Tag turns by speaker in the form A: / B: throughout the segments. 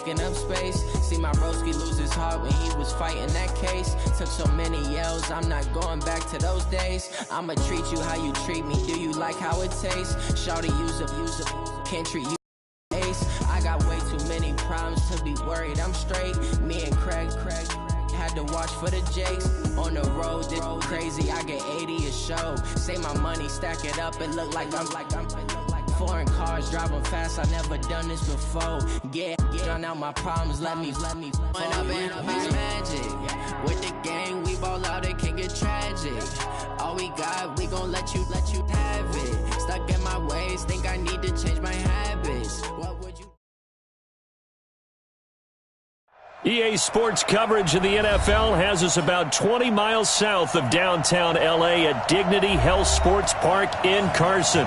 A: Up space, see my broski lose his heart when he was fighting that case. Took so many yells, I'm not going back to those days. I'ma treat you how you treat me, do you like how it tastes? Shawty use up, can't treat you ace. I got way too many problems to be worried, I'm straight. Me and Craig had to watch for the Jakes. On the road, this crazy, I get 80 a show. Say my money, stack it up, it look like I'm foreign cars, driving fast, I never done this before. Get drown out my problems, let me When up and up is magic. With the gang, we ball out, it can get tragic. All we got, we gon' let you have it. Stuck in my ways, think I need to change my habits. What would you?
B: EA Sports coverage of the NFL has us about 20 miles south of downtown LA at Dignity Health Sports Park in Carson.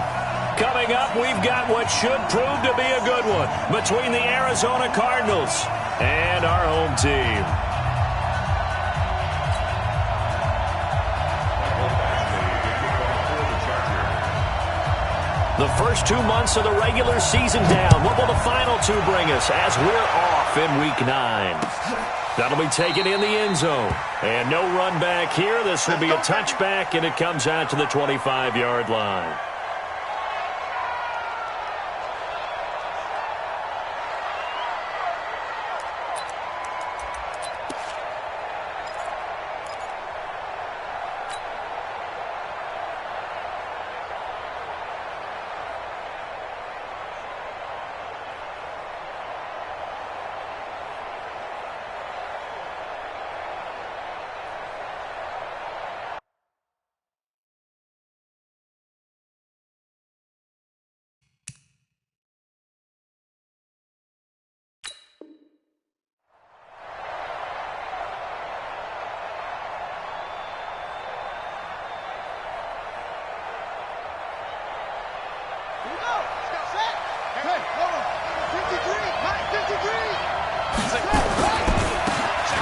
B: Coming up, we've got what should prove to be a good one between the Arizona Cardinals and our home team. The first 2 months of the regular season down. What will the final two bring us as we're off in Week 9? That'll be taken in the end zone. And no run back here. This will be a touchback, and it comes out to the 25-yard line.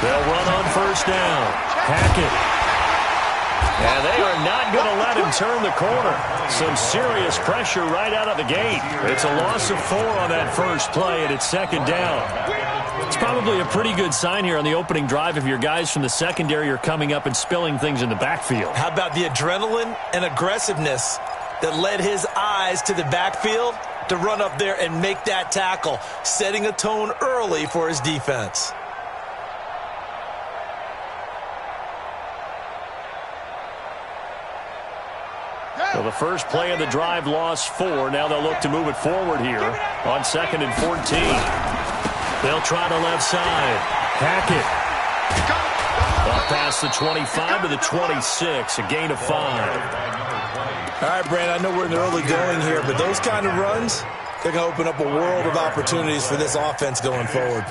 B: They'll run on first down. Hackett. And they are not going to let him turn the corner. Some serious pressure right out of the gate. It's a loss of 4 on that first play, and it's second down. It's probably a pretty good sign here on the opening drive if your guys from the secondary are coming up and spilling things in the backfield.
C: How about the adrenaline and aggressiveness that led his eyes to the backfield to run up there and make that tackle, setting a tone early for his defense.
B: Well, the first play of the drive lost 4. Now they'll look to move it forward here on 2nd and 14. They'll try the left side. Hackett. Up past the 25 to the 26, a gain of 5.
C: All right, Brandon, I know we're in the early going here, but those kind of runs, they're going to open up a world of opportunities for this offense going forward.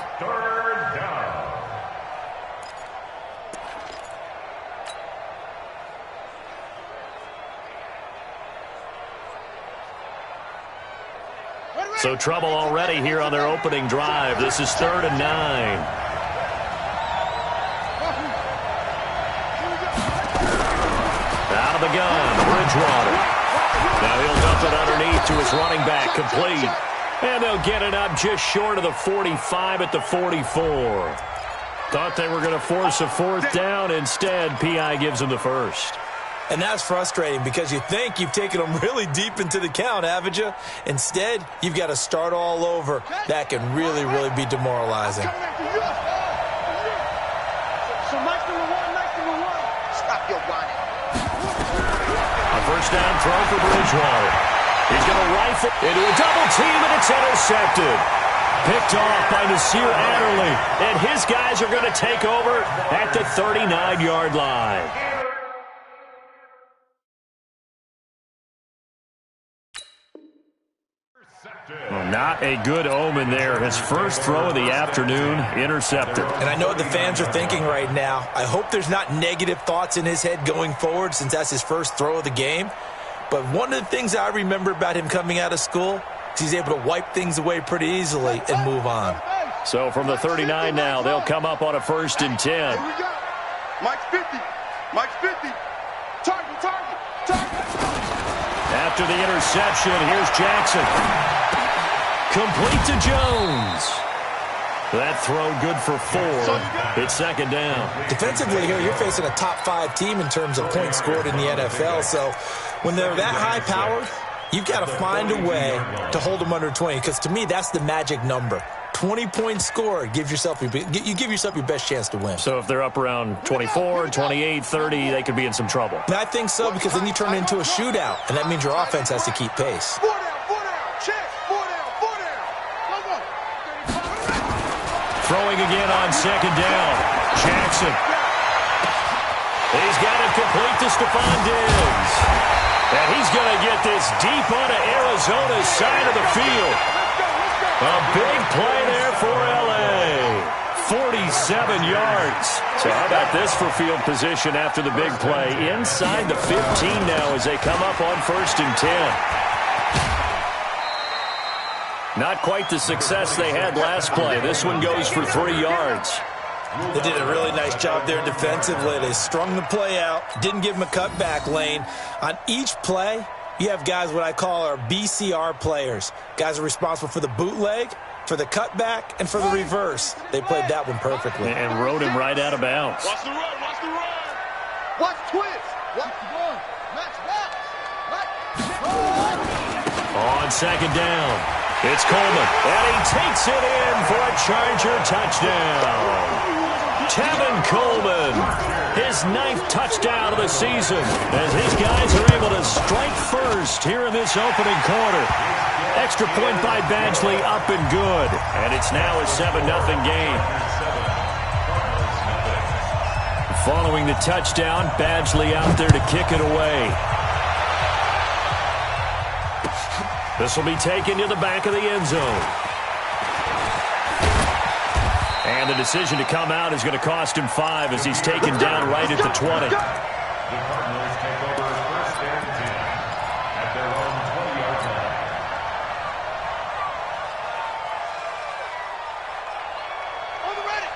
B: So trouble already here on their opening drive. This is 3rd and 9. Out of the gun, Bridgewater. Now he'll dump it underneath to his running back, complete. And they'll get it up just short of the 45 at the 44. Thought they were going to force a 4th down. Instead, P.I. gives them the first.
C: And that's frustrating because you think you've taken them really deep into the count, haven't you? Instead, you've got to start all over. That can really, really be demoralizing.
D: So Mike number one. Stop your whining.
B: A first down throw for Bridgewater. He's going to rifle into a double team, and it's intercepted. Picked off by Nasir Adderley. And his guys are going to take over at the 39-yard line. Well, not a good omen there. His first throw of the afternoon, intercepted.
C: And I know what the fans are thinking right now. I hope there's not negative thoughts in his head going forward since that's his first throw of the game. But one of the things I remember about him coming out of school is he's able to wipe things away pretty easily and move on.
B: So from the 39 now, they'll come up on a 1st and 10.
D: Mike's 50. Mike's 50. Target.
B: After the interception, here's Jackson. Complete to Jones. That throw good for 4. It's second down.
C: Defensively here, you're facing a top-5 team in terms of points scored in the NFL. So when they're that high-powered, you've got to find a way to hold them under 20, because to me, that's the magic number. 20 points scored, you give yourself your best chance to win.
B: So if they're up around 24, 28, 30, they could be in some trouble.
C: And I think so, because then you turn it into a shootout, and that means your offense has to keep pace.
D: 4 down, 4 down, check, 4 down, 4 down. Come on.
B: Throwing again on second down. Jackson. He's got it complete to Stephon Diggs. And he's going to get this deep onto Arizona's side of the field. A big play there for L.A. 47 yards. So how about this for field position after the big play? Inside the 15 now as they come up on 1st and 10. Not quite the success they had last play. This one goes for 3 yards.
C: They did a really nice job there defensively. They strung the play out, didn't give them a cutback lane. On each play, you have guys what I call our BCR players. Guys are responsible for the bootleg, for the cutback, and for the reverse. They played that one perfectly.
B: And rode him right out of bounds.
D: Watch the run, watch the run. Watch twist. Watch the run. Match box.
B: On second down, it's Coleman. And he takes it in for a Charger touchdown. Tevin Coleman, his 9th touchdown of the season, as his guys are able to strike first here in this opening quarter. Extra point by Badgley, up and good. And it's now a 7-0 game. Following the touchdown, Badgley out there to kick it away. This will be taken to the back of the end zone. And the decision to come out is going to cost him 5 as he's taken down right at the 20.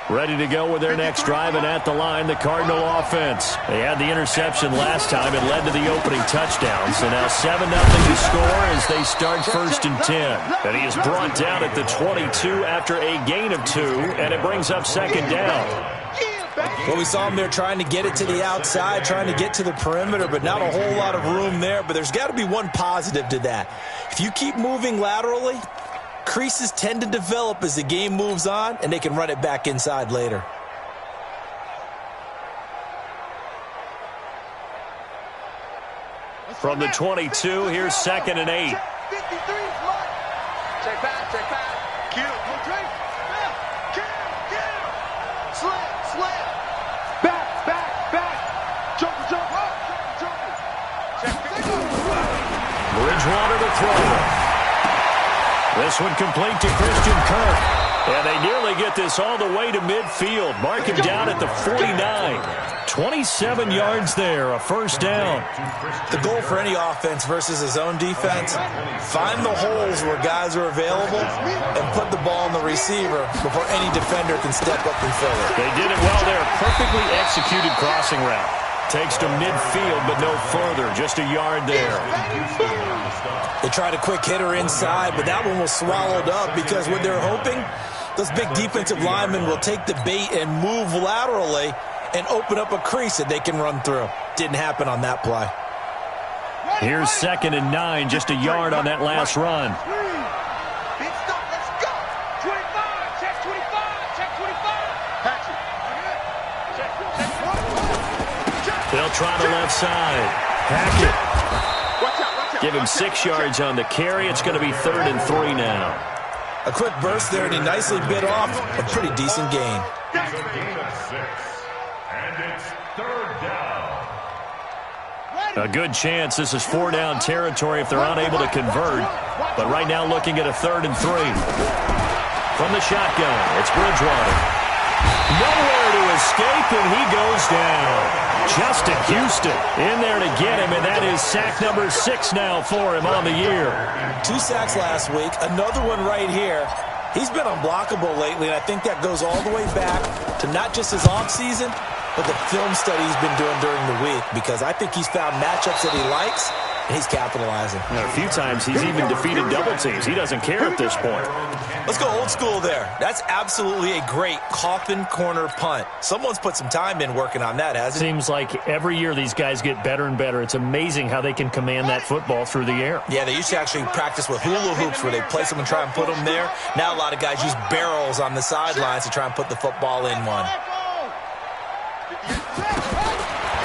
B: Ready to go with their next drive, and at the line, the Cardinal offense. They had the interception last time. It led to the opening touchdown. So now 7-0 to score as they start 1st and 10. And he is brought down at the 22 after a gain of 2, and it brings up second down.
C: Well, we saw him there trying to get it to the outside, trying to get to the perimeter, but not a whole lot of room there. But there's got to be one positive to that. If you keep moving laterally, creases tend to develop as the game moves on, and they can run it back inside later.
B: From the 22, here's 2nd and 8.
D: Check 53 is mine. Check back, check back. Kill. Kill. Slam. Back. Jumper. Check.
B: Bridgewater to throw. This one complete to Christian Kirk. And they nearly get this all the way to midfield. Mark him down at the 49. 27 yards there, a 1st down.
C: The goal for any offense versus his own defense, find the holes where guys are available and put the ball on the receiver before any defender can step up and fill it.
B: They did it well there. Perfectly executed crossing route. Takes to midfield, but no further. Just a yard there.
C: They tried a quick hitter inside, but that one was swallowed up because what they're hoping, those big defensive linemen will take the bait and move laterally and open up a crease that they can run through. Didn't happen on that play.
B: Here's 2nd and 9, just a yard on that last run.
D: Big stop, let's go. 25, check 25.
B: They'll try the left side. Hackett. Give him 6 yards on the carry. It's going to be 3rd and 3 now.
C: A quick burst there, and he nicely bit off a pretty decent gain.
B: A good chance this is 4-down territory if they're unable to convert. But right now looking at a 3rd and 3. From the shotgun, it's Bridgewater. Nowhere to escape, and he goes down. Justin Houston in there to get him, and that is sack number 6 now for him on the year.
C: 2 sacks last week, another one right here. He's been unblockable lately, and I think that goes all the way back to not just his offseason, but the film study he's been doing during the week, because I think he's found matchups that he likes, and he's capitalizing.
B: A few times he's even defeated double teams. He doesn't care at this point.
C: Let's go old school there. That's absolutely a great coffin corner punt. Someone's put some time in working on that, hasn't it?
B: Seems like every year these guys get better and better. It's amazing how they can command that football through the air.
C: Yeah, they used to actually practice with hula hoops where they place them and try and put them there. Now a lot of guys use barrels on the sidelines to try and put the football in one.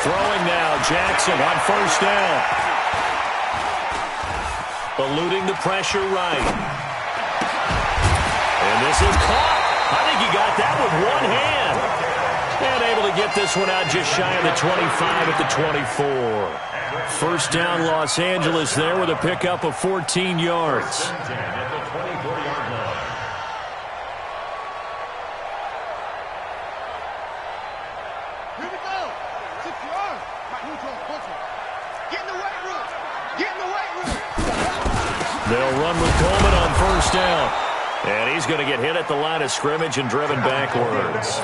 B: Throwing now, Jackson on first down. Eluding the pressure right. And this is caught. I think he got that with one hand. And able to get this one out just shy of the 25 at the 24. First down, Los Angeles there with a pickup of 14 yards. They'll run with Coleman on first down. And he's going to get hit at the line of scrimmage and driven backwards.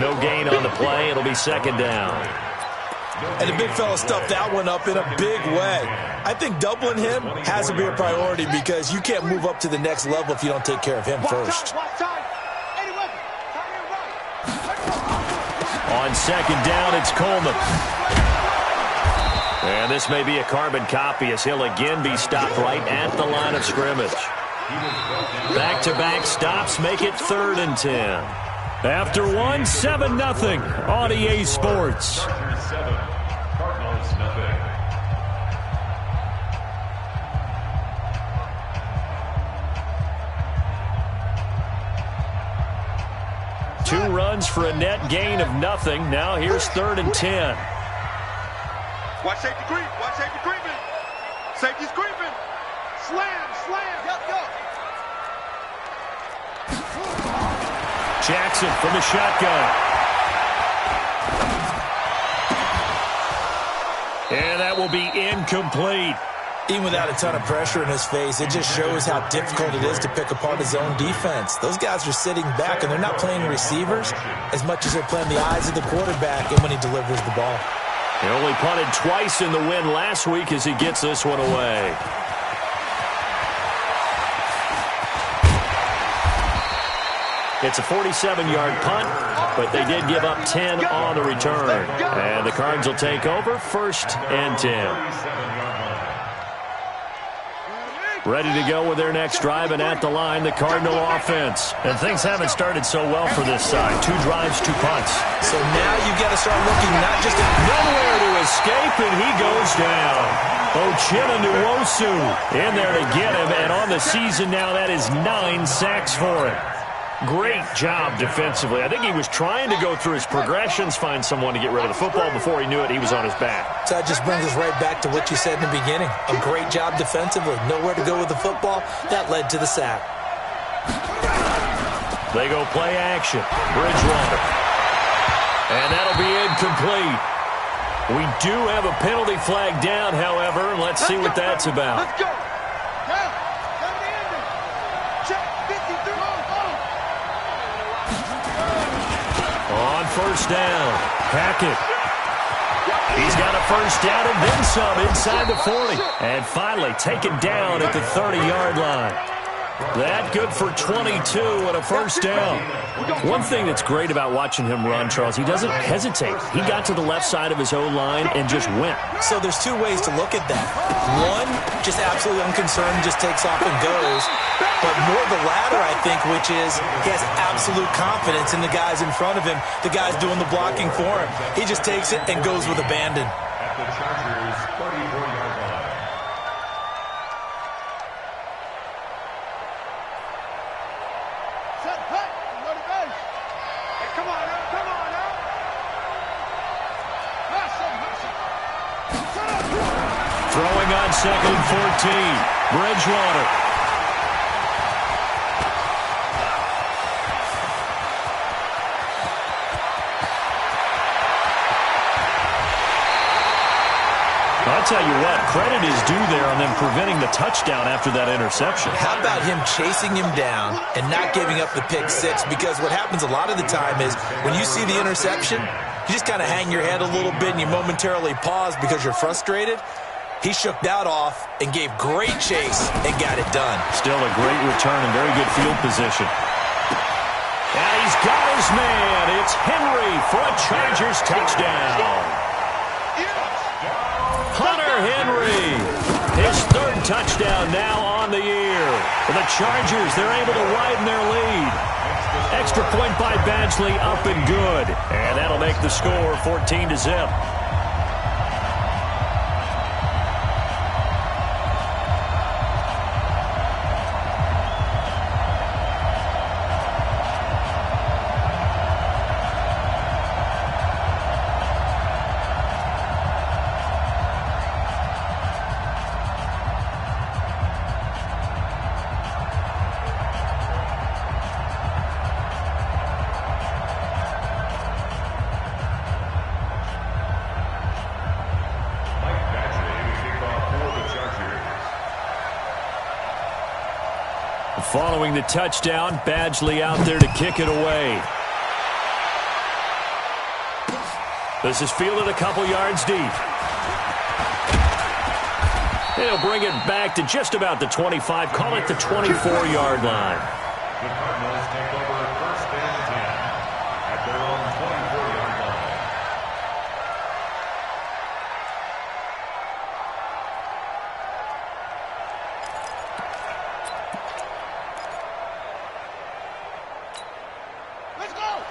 B: No gain on the play. It'll be second down.
C: And the big fella stuffed that one up in a big way. I think doubling him has to be a priority because you can't move up to the next level if you don't take care of him first.
B: On second down, it's Coleman. And this may be a carbon copy as he'll again be stopped right at the line of scrimmage. Back-to-back stops make it 3rd and 10. After one, 7-0 on EA Sports. Two runs for a net gain of nothing. Now here's 3rd and 10.
D: Watch safety creep. Watch safety creeping. Safety's creeping. Slam, slam. Yep, go.
B: Jackson from the shotgun. And that will be incomplete.
C: Even without a ton of pressure in his face, it just shows how difficult it is to pick apart his own defense. Those guys are sitting back, and they're not playing receivers as much as they're playing the eyes of the quarterback and when he delivers the ball.
B: He only punted twice in the win last week as he gets this one away. It's a 47-yard punt, but they did give up 10 on the return. And the Cards will take over 1st and 10. Ready to go with their next drive, and at the line, the Cardinal offense. And things haven't started so well for this side. 2 drives, 2 punts.
C: So now you've got to start looking not just at
B: nowhere to escape, and he goes down. Ochena Nwosu in there to get him, and on the season now, that is 9 sacks for him. Great job defensively. I think he was trying to go through his progressions, find someone to get rid of the football. Before he knew it, he was on his back.
C: So that just brings us right back to what you said in the beginning. A great job defensively. Nowhere to go with the football. That led to the sack.
B: They go play action. Bridgewater. And that'll be incomplete. We do have a penalty flag down, however. Let's see what that's about.
D: Let's go.
B: On first down, Hackett. He's got a first down and then some inside the 40. And finally taken down at the 30-yard line. That good for 22 and a first down. One thing that's great about watching him run, Charles, he doesn't hesitate. He got to the left side of his O-line and just went.
C: So there's 2 ways to look at that. One, just absolutely unconcerned, just takes off and goes. But more the latter, I think, which is he has absolute confidence in the guys in front of him, the guys doing the blocking for him. He just takes it and goes with abandon.
E: At the Chargers' 34-yard line.
D: Set, hut, motivation. Hey, come on now, come on now.
B: Throwing on 2nd and 14. Bridgewater. I'll tell you what, credit is due there on them preventing the touchdown after that interception.
C: How about him chasing him down and not giving up the pick 6? Because what happens a lot of the time is when you see the interception, you just kind of hang your head a little bit and you momentarily pause because you're frustrated. He shook that off and gave great chase and got it done.
B: Still a great return and very good field position. And he's got his man. It's Henry for a Chargers touchdown. Hunter Henry, his third touchdown now on the year. For the Chargers, they're able to widen their lead. Extra point by Badgley, up and good. And that'll make the score 14-0. Following the touchdown, Badgley out there to kick it away. This is fielded a couple yards deep. He'll bring it back to just about the 25, call it the 24-yard line.
E: The Cardinals take over first and 10 at their own 24-yard line.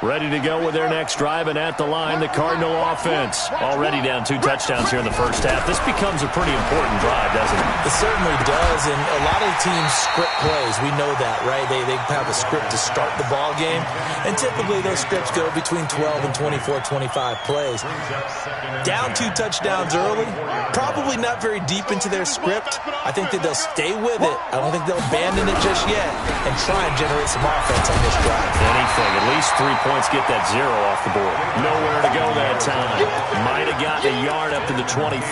B: Ready to go with their next drive, and at the line, the Cardinal offense. Already down 2 touchdowns here in the first half. This becomes a pretty important drive, doesn't it?
C: It certainly does, and a lot of teams script plays. We know that, right? They have a script to start the ball game, and typically those scripts go between 12 and 24, 25 plays. Down 2 touchdowns early, probably not very deep into their script. I think that they'll stay with it. I don't think they'll abandon it just yet and try and generate some offense on this drive.
B: Anything, at least 3 points. Get that 0 off the board. Nowhere to go that time. Might have gotten a yard up to the 25.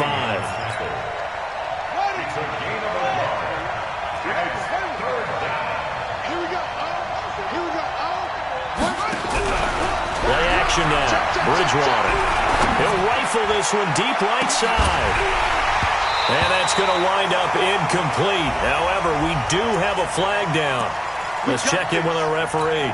B: Play action now. Bridgewater. He'll rifle this one deep right side. And that's going to wind up incomplete. However, we do have a flag down. Let's check in with our referee.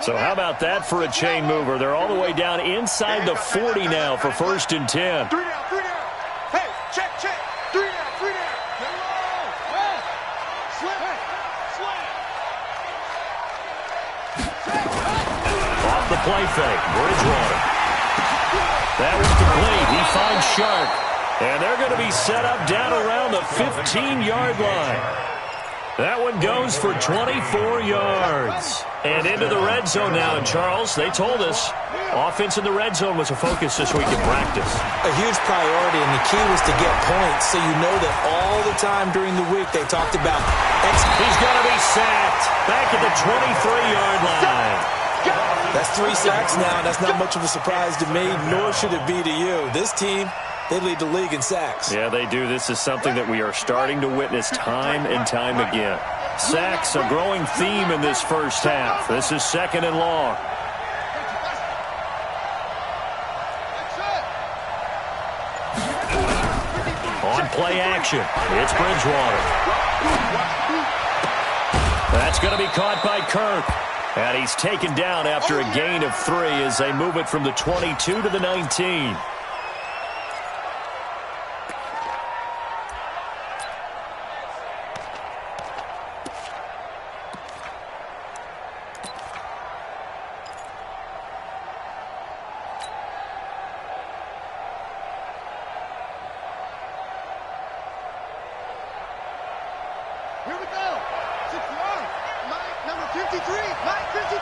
B: So how about that for a chain mover? They're all the way down inside the 40 now for first and 10.
D: 3 down, 3 down. Hey, check. 3 down, 3 down.
B: Off the play fake, Bridgewater. That was complete. He finds Sharp. And they're going to be set up down around the 15-yard line. That one goes for 24 yards. And into the red zone now. And, Charles, they told us offense in the red zone was a focus this week in practice.
C: A huge priority, and the key was to get points. So you know that all the time during the week they talked about
B: He's going to be sacked back at the 23-yard line.
C: That's 3 sacks now. That's not much of a surprise to me, nor should it be to you. This team, they lead the league in sacks.
B: Yeah, they do. This is something that we are starting to witness time and time again. Sacks, a growing theme in this first half. This is 2nd and long. On play action, it's Bridgewater. That's going to be caught by Kirk. And he's taken down after a gain of 3 as they move it from the 22 to the 19.
D: Here we go. 61. Number 53. 53.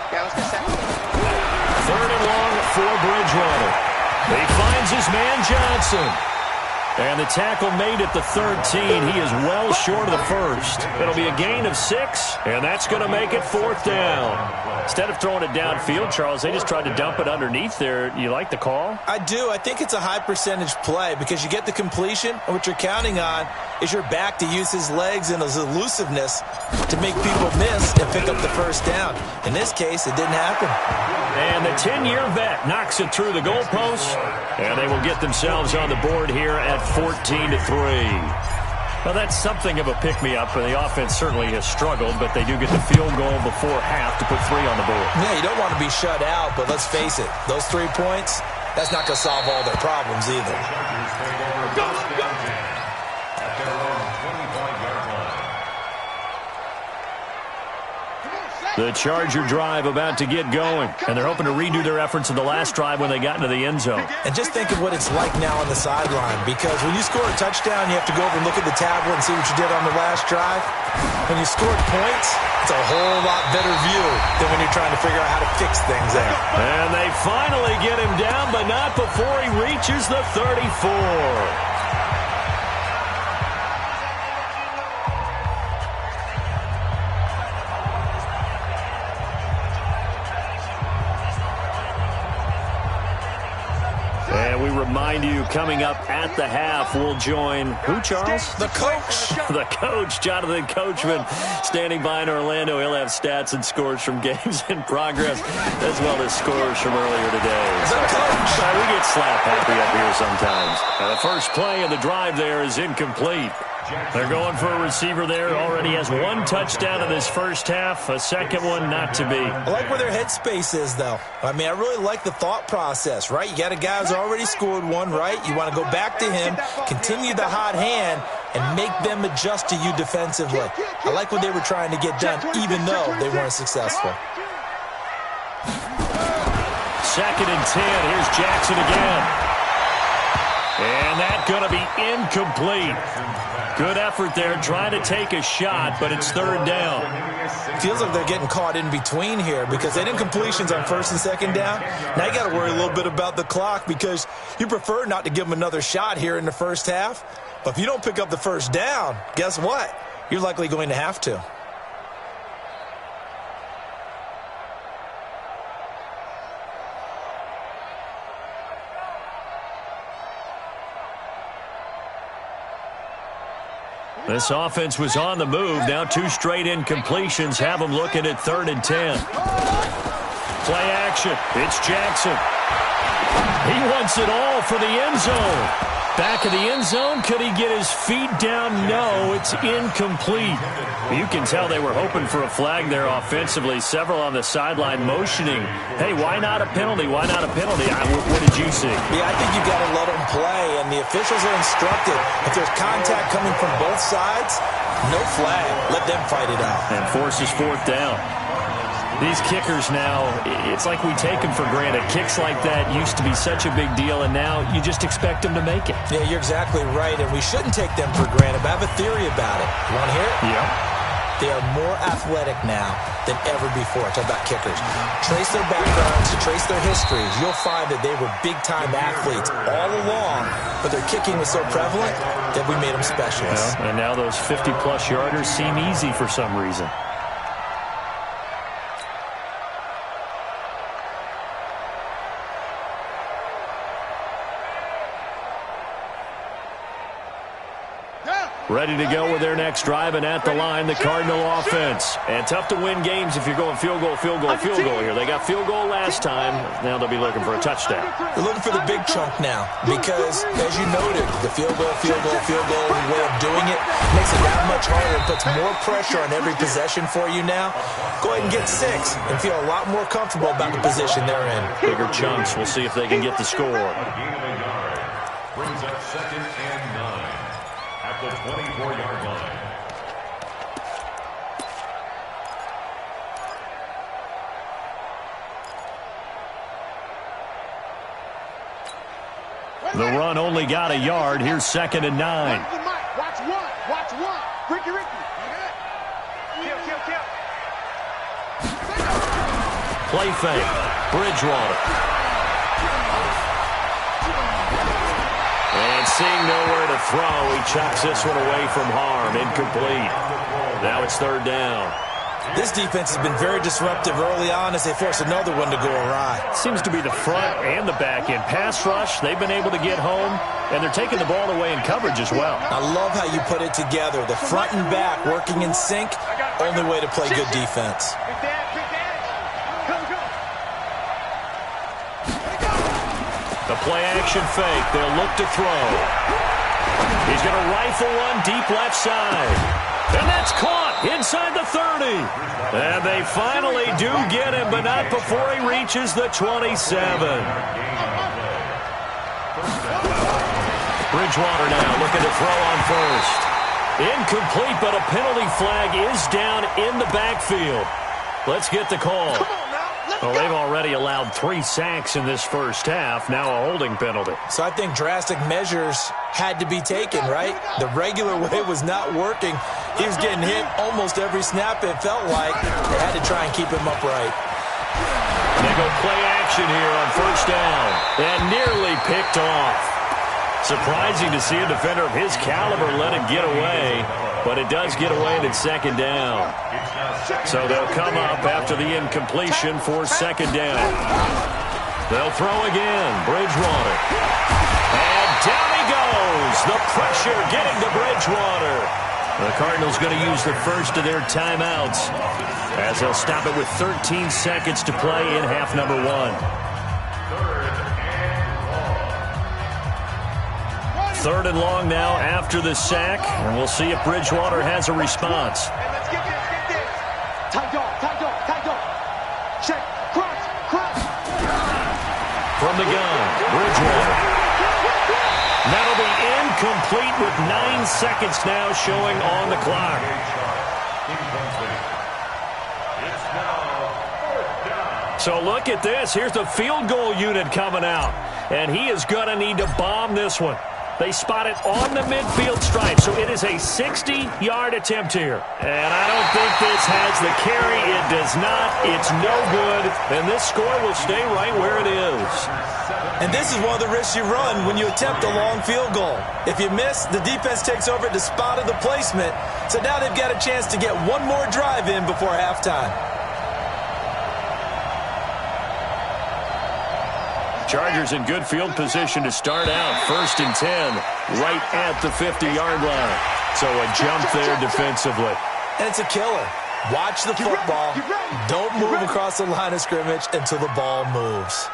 A: That was the second.
B: 3rd and long for Bridgewater. He finds his man Johnson. And the tackle made at the 13. He is well short of the first. It'll be a gain of 6, and that's going to make it 4th down. Instead of throwing it downfield, Charles, they just tried to dump it underneath there. You like the call?
C: I do. I think it's a high percentage play because you get the completion, and what you're counting on is your back to use his legs and his elusiveness to make people miss and pick up the first down. In this case, it didn't happen.
B: And the 10-year vet knocks it through the goalpost, and they will get themselves on the board here at 14-3. Well, that's something of a pick-me-up, and the offense certainly has struggled, but they do get the field goal before half to put 3 on the board.
C: Yeah, you don't want to be shut out, but let's face it, those 3 points, that's not going to solve all their problems either.
B: The Charger drive about to get going, and they're hoping to redo their efforts in the last drive when they got into the end zone.
C: And just think of what it's like now on the sideline, because when you score a touchdown, you have to go over and look at the tablet and see what you did on the last drive. When you scored points, it's a whole lot better view than when you're trying to figure out how to fix things there.
B: And they finally get him down, but not before he reaches the 34. And we remind you, coming up at the half, we'll join who, Charles?
C: The coach.
B: The coach, Jonathan Coachman, standing by in Orlando. He'll have stats and scores from games in progress, as well as scores from earlier today.
C: The coach.
B: We get slap happy up here sometimes. The first play of the drive there is incomplete. They're going for a receiver there. Already has 1 touchdown in this first half. A second one not to be.
C: I like where their headspace is, though. I mean, I really like the thought process, right? You got a guy who's already scored 1, right? You want to go back to him, continue the hot hand, and make them adjust to you defensively. I like what they were trying to get done, even though they weren't successful.
B: 2nd and 10. Here's Jackson again. And that's going to be incomplete. Good effort there, trying to take a shot, but it's 3rd down.
C: Feels like they're getting caught in between here because they didn't completions on 1st and 2nd down. Now you got to worry a little bit about the clock because you prefer not to give them another shot here in the first half. But if you don't pick up the first down, guess what? You're likely going to have to.
B: This offense was on the move. Now 2 straight incompletions have them looking at 3rd and 10. Play action. It's Jackson. He wants it all for the end zone. Back of the end zone. Could he get his feet down? No, it's incomplete. You can tell they were hoping for a flag there offensively. Several on the sideline motioning. Hey, why not a penalty? Why not a penalty? What did you see?
C: Yeah, I think you got to let them play, and the officials are instructed. If there's contact coming from both sides, no flag. Let them fight it out.
B: And forces 4th down. These kickers now, it's like we take them for granted. Kicks like that used to be such a big deal, and now you just expect them to make it.
C: Yeah, you're exactly right, and we shouldn't take them for granted, but I have a theory about it. You want to hear it?
B: Yeah.
C: They are more athletic now than ever before. Talk about kickers. Trace their backgrounds, trace their histories. You'll find that they were big-time athletes all along, but their kicking was so prevalent that we made them specialists.
B: Yeah, and now those 50-plus yarders seem easy for some reason. Ready to go with their next drive, and at the line, the Cardinal offense. And tough to win games if you're going field goal, field goal, field goal here. They got field goal last time. Now they'll be looking for a touchdown.
C: They're looking for the big chunk now because, as you noted, the field goal way of doing it makes it that much harder and puts more pressure on every possession for you now. Go ahead and get 6 and feel a lot more comfortable about the position they're in.
B: Bigger chunks. We'll see if they can get the score.
E: Brings up 2nd and 9 at the 24-yard line.
B: The run only got a yard. Here's 2nd and 9.
D: Watch one. Ricky. Kill.
B: Play fake. Bridgewater. And seeing nowhere to throw, he chucks this one away from harm. Incomplete. Now it's 3rd down.
C: This defense has been very disruptive early on as they force another one to go awry.
B: Seems to be the front and the back end. Pass rush, they've been able to get home, and they're taking the ball away in coverage as well.
C: I love how you put it together. The front and back working in sync, only way to play good defense.
B: The play action fake, they'll look to throw. He's going to rifle one deep left side. And that's caught inside the 30. And they finally do get him, but not before he reaches the 27. Bridgewater now looking to throw on first. Incomplete, but a penalty flag is down in the backfield. Let's get the call. Well, they've already allowed 3 sacks in this first half, now a holding penalty.
C: So I think drastic measures had to be taken, right? The regular way was not working. He was getting hit almost every snap, it felt like. They had to try and keep him upright.
B: They go play action here on first down, and nearly picked off. Surprising to see a defender of his caliber let it get away, but it does get away and it's second down. So they'll come up after the incompletion for second down. They'll throw again. Bridgewater. And down he goes. The pressure getting to Bridgewater. The Cardinals going to use the first of their timeouts as they'll stop it with 13 seconds to play in half number 1. Third and long now after the sack, and we'll see if Bridgewater has a response.
D: Let's get this. Tight dog. Check, cross.
B: From the gun, Bridgewater. That'll be incomplete with 9 seconds now showing on the clock. So look at this. Here's the field goal unit coming out, and he is going to need to bomb this one. They spot it on the midfield stripe, so it is a 60-yard attempt here. And I don't think this has the carry. It does not. It's no good. And this score will stay right where it is.
C: And this is one of the risks you run when you attempt a long field goal. If you miss, the defense takes over at the spot of the placement. So now they've got a chance to get one more drive in before halftime.
B: Chargers in good field position to start out. 1st and 10, right at the 50-yard line. So a jump there defensively.
C: And it's a killer. Watch the football. Don't move across the line of scrimmage until the ball moves.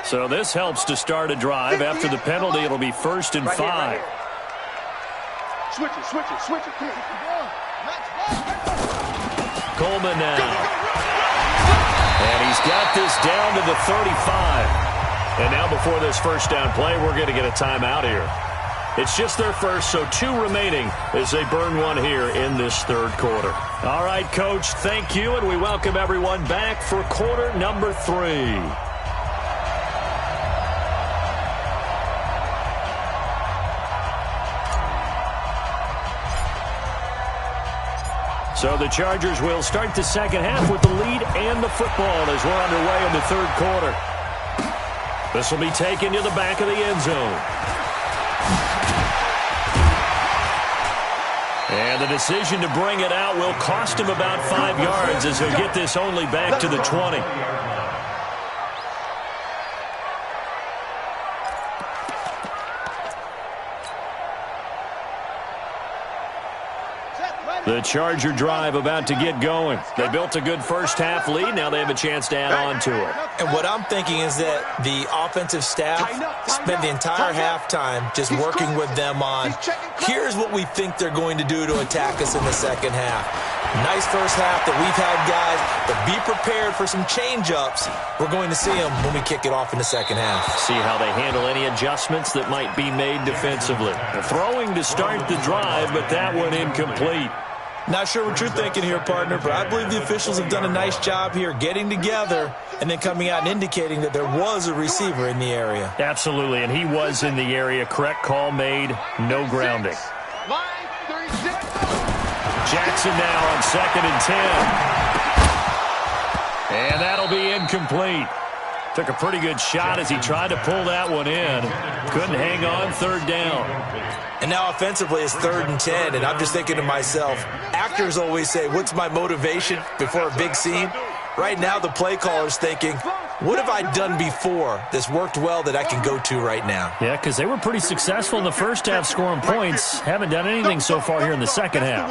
B: So this helps to start a drive. After the penalty, it'll be 1st and 5.
D: Switch it.
B: Coleman now. And he's got this down to the 35. And now before this first down play, we're going to get a timeout here. It's just their first, so 2 remaining as they burn one here in this third quarter. All right, Coach, thank you, and we welcome everyone back for quarter number 3. So the Chargers will start the second half with the lead and the football as we're underway in the third quarter. This will be taken to the back of the end zone. And the decision to bring it out will cost him about 5 yards as he'll get this only back to the 20. The Charger drive about to get going. They built a good first half lead. Now they have a chance to add on to it.
C: And what I'm thinking is that the offensive staff spent the entire halftime just working with them on, here's what we think they're going to do to attack us in the second half. Nice first half that we've had, guys, but be prepared for some change-ups. We're going to see them when we kick it off in the second half.
B: See how they handle any adjustments that might be made defensively. Throwing to start the drive, but that one incomplete.
C: Not sure what you're thinking here, partner, but I believe the officials have done a nice job here getting together and then coming out and indicating that there was a receiver in the area.
B: Absolutely, and he was in the area. Correct call made, no grounding. Jackson now on 2nd and 10. And that'll be incomplete. Took a pretty good shot as he tried to pull that one in. Couldn't hang on, third down.
C: And now offensively it's 3rd and 10, and I'm just thinking to myself, actors always say, what's my motivation before a big scene? Right now the play caller's thinking, what have I done before that's worked well that I can go to right now?
B: Yeah, because they were pretty successful in the first half scoring points. Haven't done anything so far here in the second half.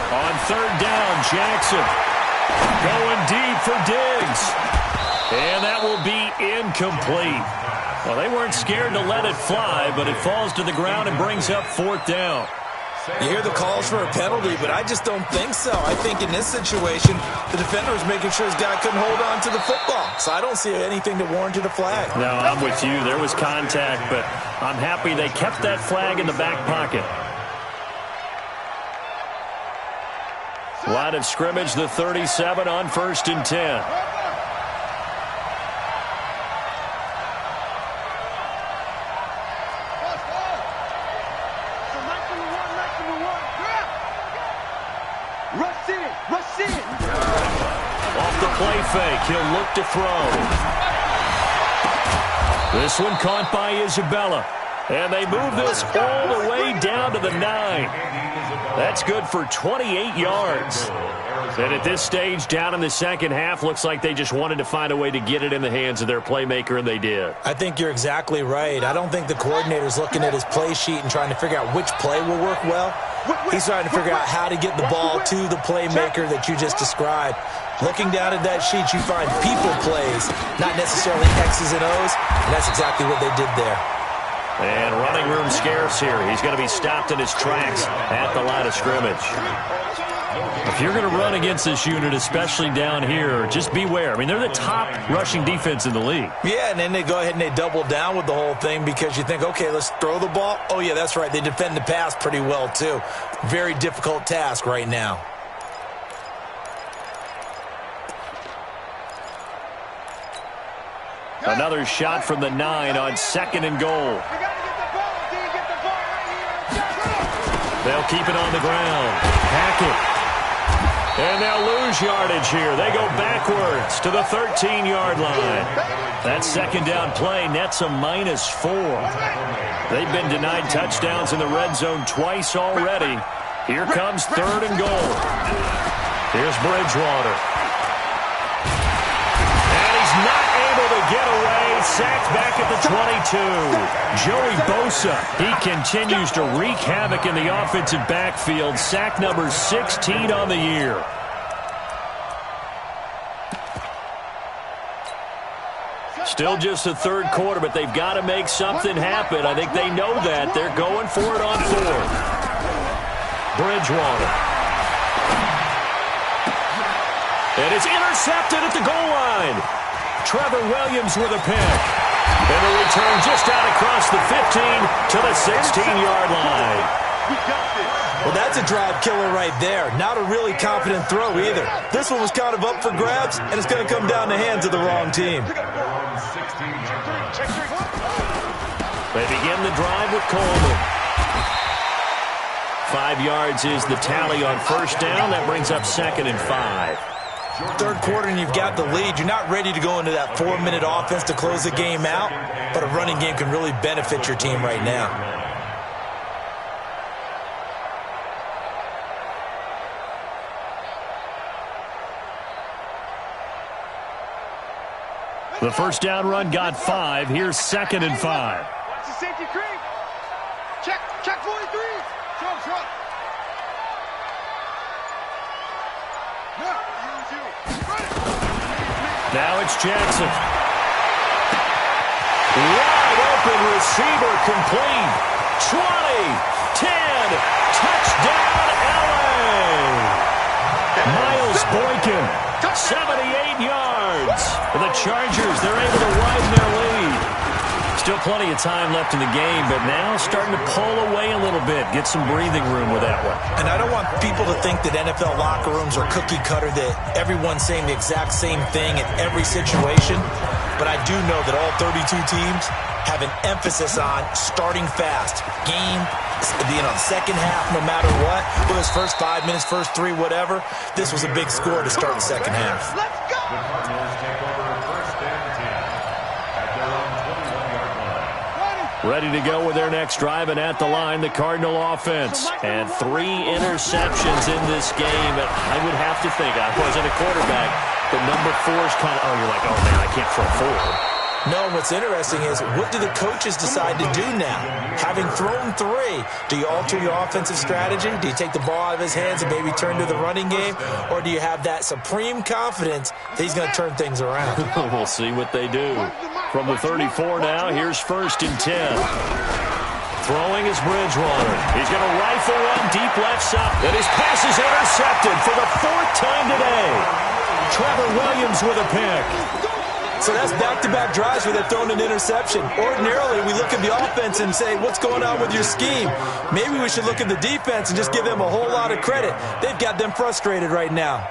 B: On 3rd down, Jackson going deep for Diggs. And that will be incomplete. Well, they weren't scared to let it fly, but it falls to the ground and brings up 4th down.
C: You hear the calls for a penalty, but I just don't think so. I think in this situation, the defender was making sure his guy couldn't hold on to the football. So I don't see anything that warranted a flag.
B: No, I'm with you. There was contact, but I'm happy they kept that flag in the back pocket. Line of scrimmage, the 37 on 1st and 10. Off the play fake, he'll look to throw. This one caught by Isabella. And they move this all the way down to the 9. That's good for 28 yards. And at this stage, down in the second half, looks like they just wanted to find a way to get it in the hands of their playmaker, and they did.
C: I think you're exactly right. I don't think the coordinator's looking at his play sheet and trying to figure out which play will work well. He's trying to figure out how to get the ball to the playmaker that you just described. Looking down at that sheet, you find people plays, not necessarily X's and O's, and that's exactly what they did there.
B: And running room scarce here. He's going to be stopped in his tracks at the line of scrimmage. If you're going to run against this unit, especially down here, just beware. I mean, they're the top rushing defense in the league.
C: Yeah, and then they go ahead and they double down with the whole thing because you think, okay, let's throw the ball. Oh, yeah, that's right. They defend the pass pretty well, too. Very difficult task right now.
B: Another shot from the 9 on 2nd and goal. They'll keep it on the ground. Hackett. And they'll lose yardage here. They go backwards to the 13-yard line. That second down play nets a -4. They've been denied touchdowns in the red zone twice already. Here comes 3rd and goal. Here's Bridgewater. And he's not able to get away. Sacked back at the 22. Joey Bosa, he continues to wreak havoc in the offensive backfield. Sack number 16 on the year. Still just the 3rd quarter, but they've got to make something happen. I think they know that. They're going for it on 4th. Bridgewater. And it's intercepted at the goal line. Trevor Williams with a pick. And the return just out across the 15 to the 16-yard line.
C: Well, that's a drive killer right there. Not a really confident throw either. This one was kind of up for grabs, and it's going to come down the hands of the wrong team.
B: They begin the drive with Coleman. 5 yards is the tally on 1st down. That brings up 2nd and 5.
C: 3rd quarter and you've got the lead. You're not ready to go into that 4-minute offense to close the game out, but a running game can really benefit your team right now.
B: The first down run got 5. Here's 2nd and 5.
D: Watch the safety creep. Check 43. Show.
B: Now it's Jackson. Wide open receiver complete. 20, 10, touchdown LA. Miles Boykin, 78 yards. For the Chargers, they're able to widen their lead. Still plenty of time left in the game, but now starting to pull away a little bit. Get some breathing room with that one.
C: And I don't want people to think that NFL locker rooms are cookie cutter, that everyone's saying the exact same thing in every situation. But I do know that all 32 teams have an emphasis on starting fast, game Second half, no matter what, whether it's first 5 minutes, first 3, whatever, this was a big score to start the second half.
E: The Cardinals take over first and 10 at their own 21-yard line.
B: Ready to go with their next drive, and at the line, the Cardinal offense. And 3 interceptions in this game. I would have to think, I wasn't a quarterback, but number 4 is kind of, you're like, oh, man, I can't throw 4.
C: No, what's interesting is, what do the coaches decide to do now? Having thrown 3, do you alter your offensive strategy? Do you take the ball out of his hands and maybe turn to the running game? Or do you have that supreme confidence that he's going to turn things around?
B: We'll see what they do. From the 34 now, here's first and 10. Throwing is Bridgewater. He's going to rifle one deep left side. And his pass is intercepted for the 4th time today. Trevor Williams with a pick.
C: So that's back-to-back drives where they're throwing an interception. Ordinarily, we look at the offense and say, what's going on with your scheme? Maybe we should look at the defense and just give them a whole lot of credit. They've got them frustrated right now.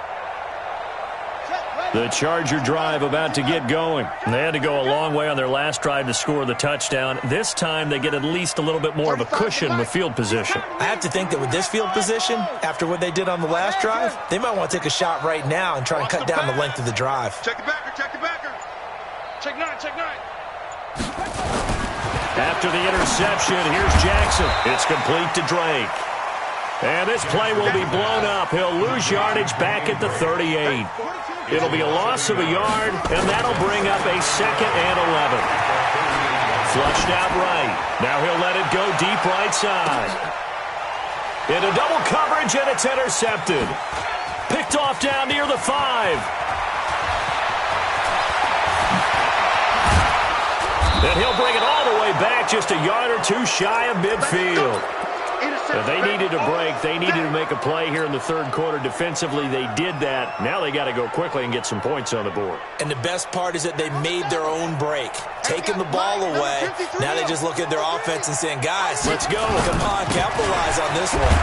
B: The Charger drive about to get going. They had to go a long way on their last drive to score the touchdown. This time, they get at least a little bit more of a cushion with field position.
C: I have to think that with this field position, after what they did on the last drive, they might want to take a shot right now and try and cut down the length of the drive.
D: Check the backer, check the backer. Check 9, check 9.
B: After the interception, here's Jackson. It's complete to Drake. And this play will be blown up. He'll lose yardage back at the 38. It'll be a loss of a yard, and that'll bring up a 2nd and 11. Flushed out right. Now he'll let it go deep right side. Into double coverage, and it's intercepted. Picked off down near the 5. And he'll bring it all the way back, just a yard or 2 shy of midfield. They needed a break. They needed to make a play here in the 3rd quarter. Defensively, they did that. Now they got to go quickly and get some points on the board.
C: And the best part is that they made their own break. Taking the ball away, now they just look at their offense and saying, guys,
B: let's go.
C: Come on, capitalize on this one.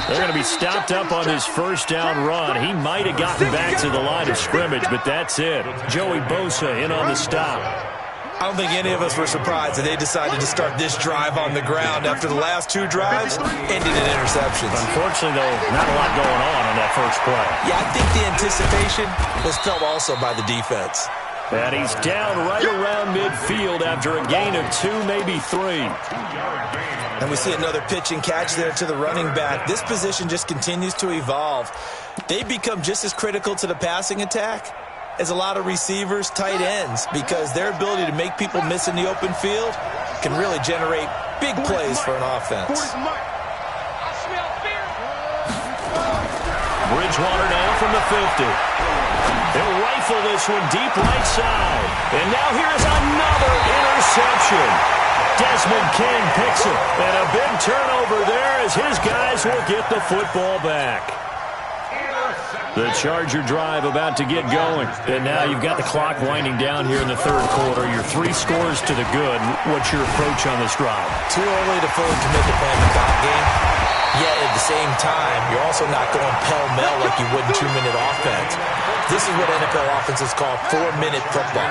B: They're going to be stopped up on his first down run. He might have gotten back to the line of scrimmage, but that's it. Joey Bosa in on the stop.
C: I don't think any of us were surprised that they decided to start this drive on the ground after the last 2 drives ended in interceptions.
B: Unfortunately, though, not a lot going on that first play.
C: Yeah, I think the anticipation was felt also by the defense.
B: And he's down right around midfield after a gain of 2, maybe 3.
C: And we see another pitch and catch there to the running back. This position just continues to evolve. They become just as critical to the passing attack as a lot of receivers, tight ends, because their ability to make people miss in the open field can really generate big plays for an offense.
B: Bridgewater now from the 50. They'll rifle this one deep right side. And now here's another interception. Desmond King picks it. And a big turnover there as his guys will get the football back. The Charger drive about to get going. And now you've got the clock winding down here in the 3rd quarter. You're 3 scores to the good. What's your approach on this drive?
C: Too early to fully commit to playing the clock game. Yet at the same time, you're also not going pell-mell like you would in 2-minute offense. This is what NFL offenses call 4-minute football.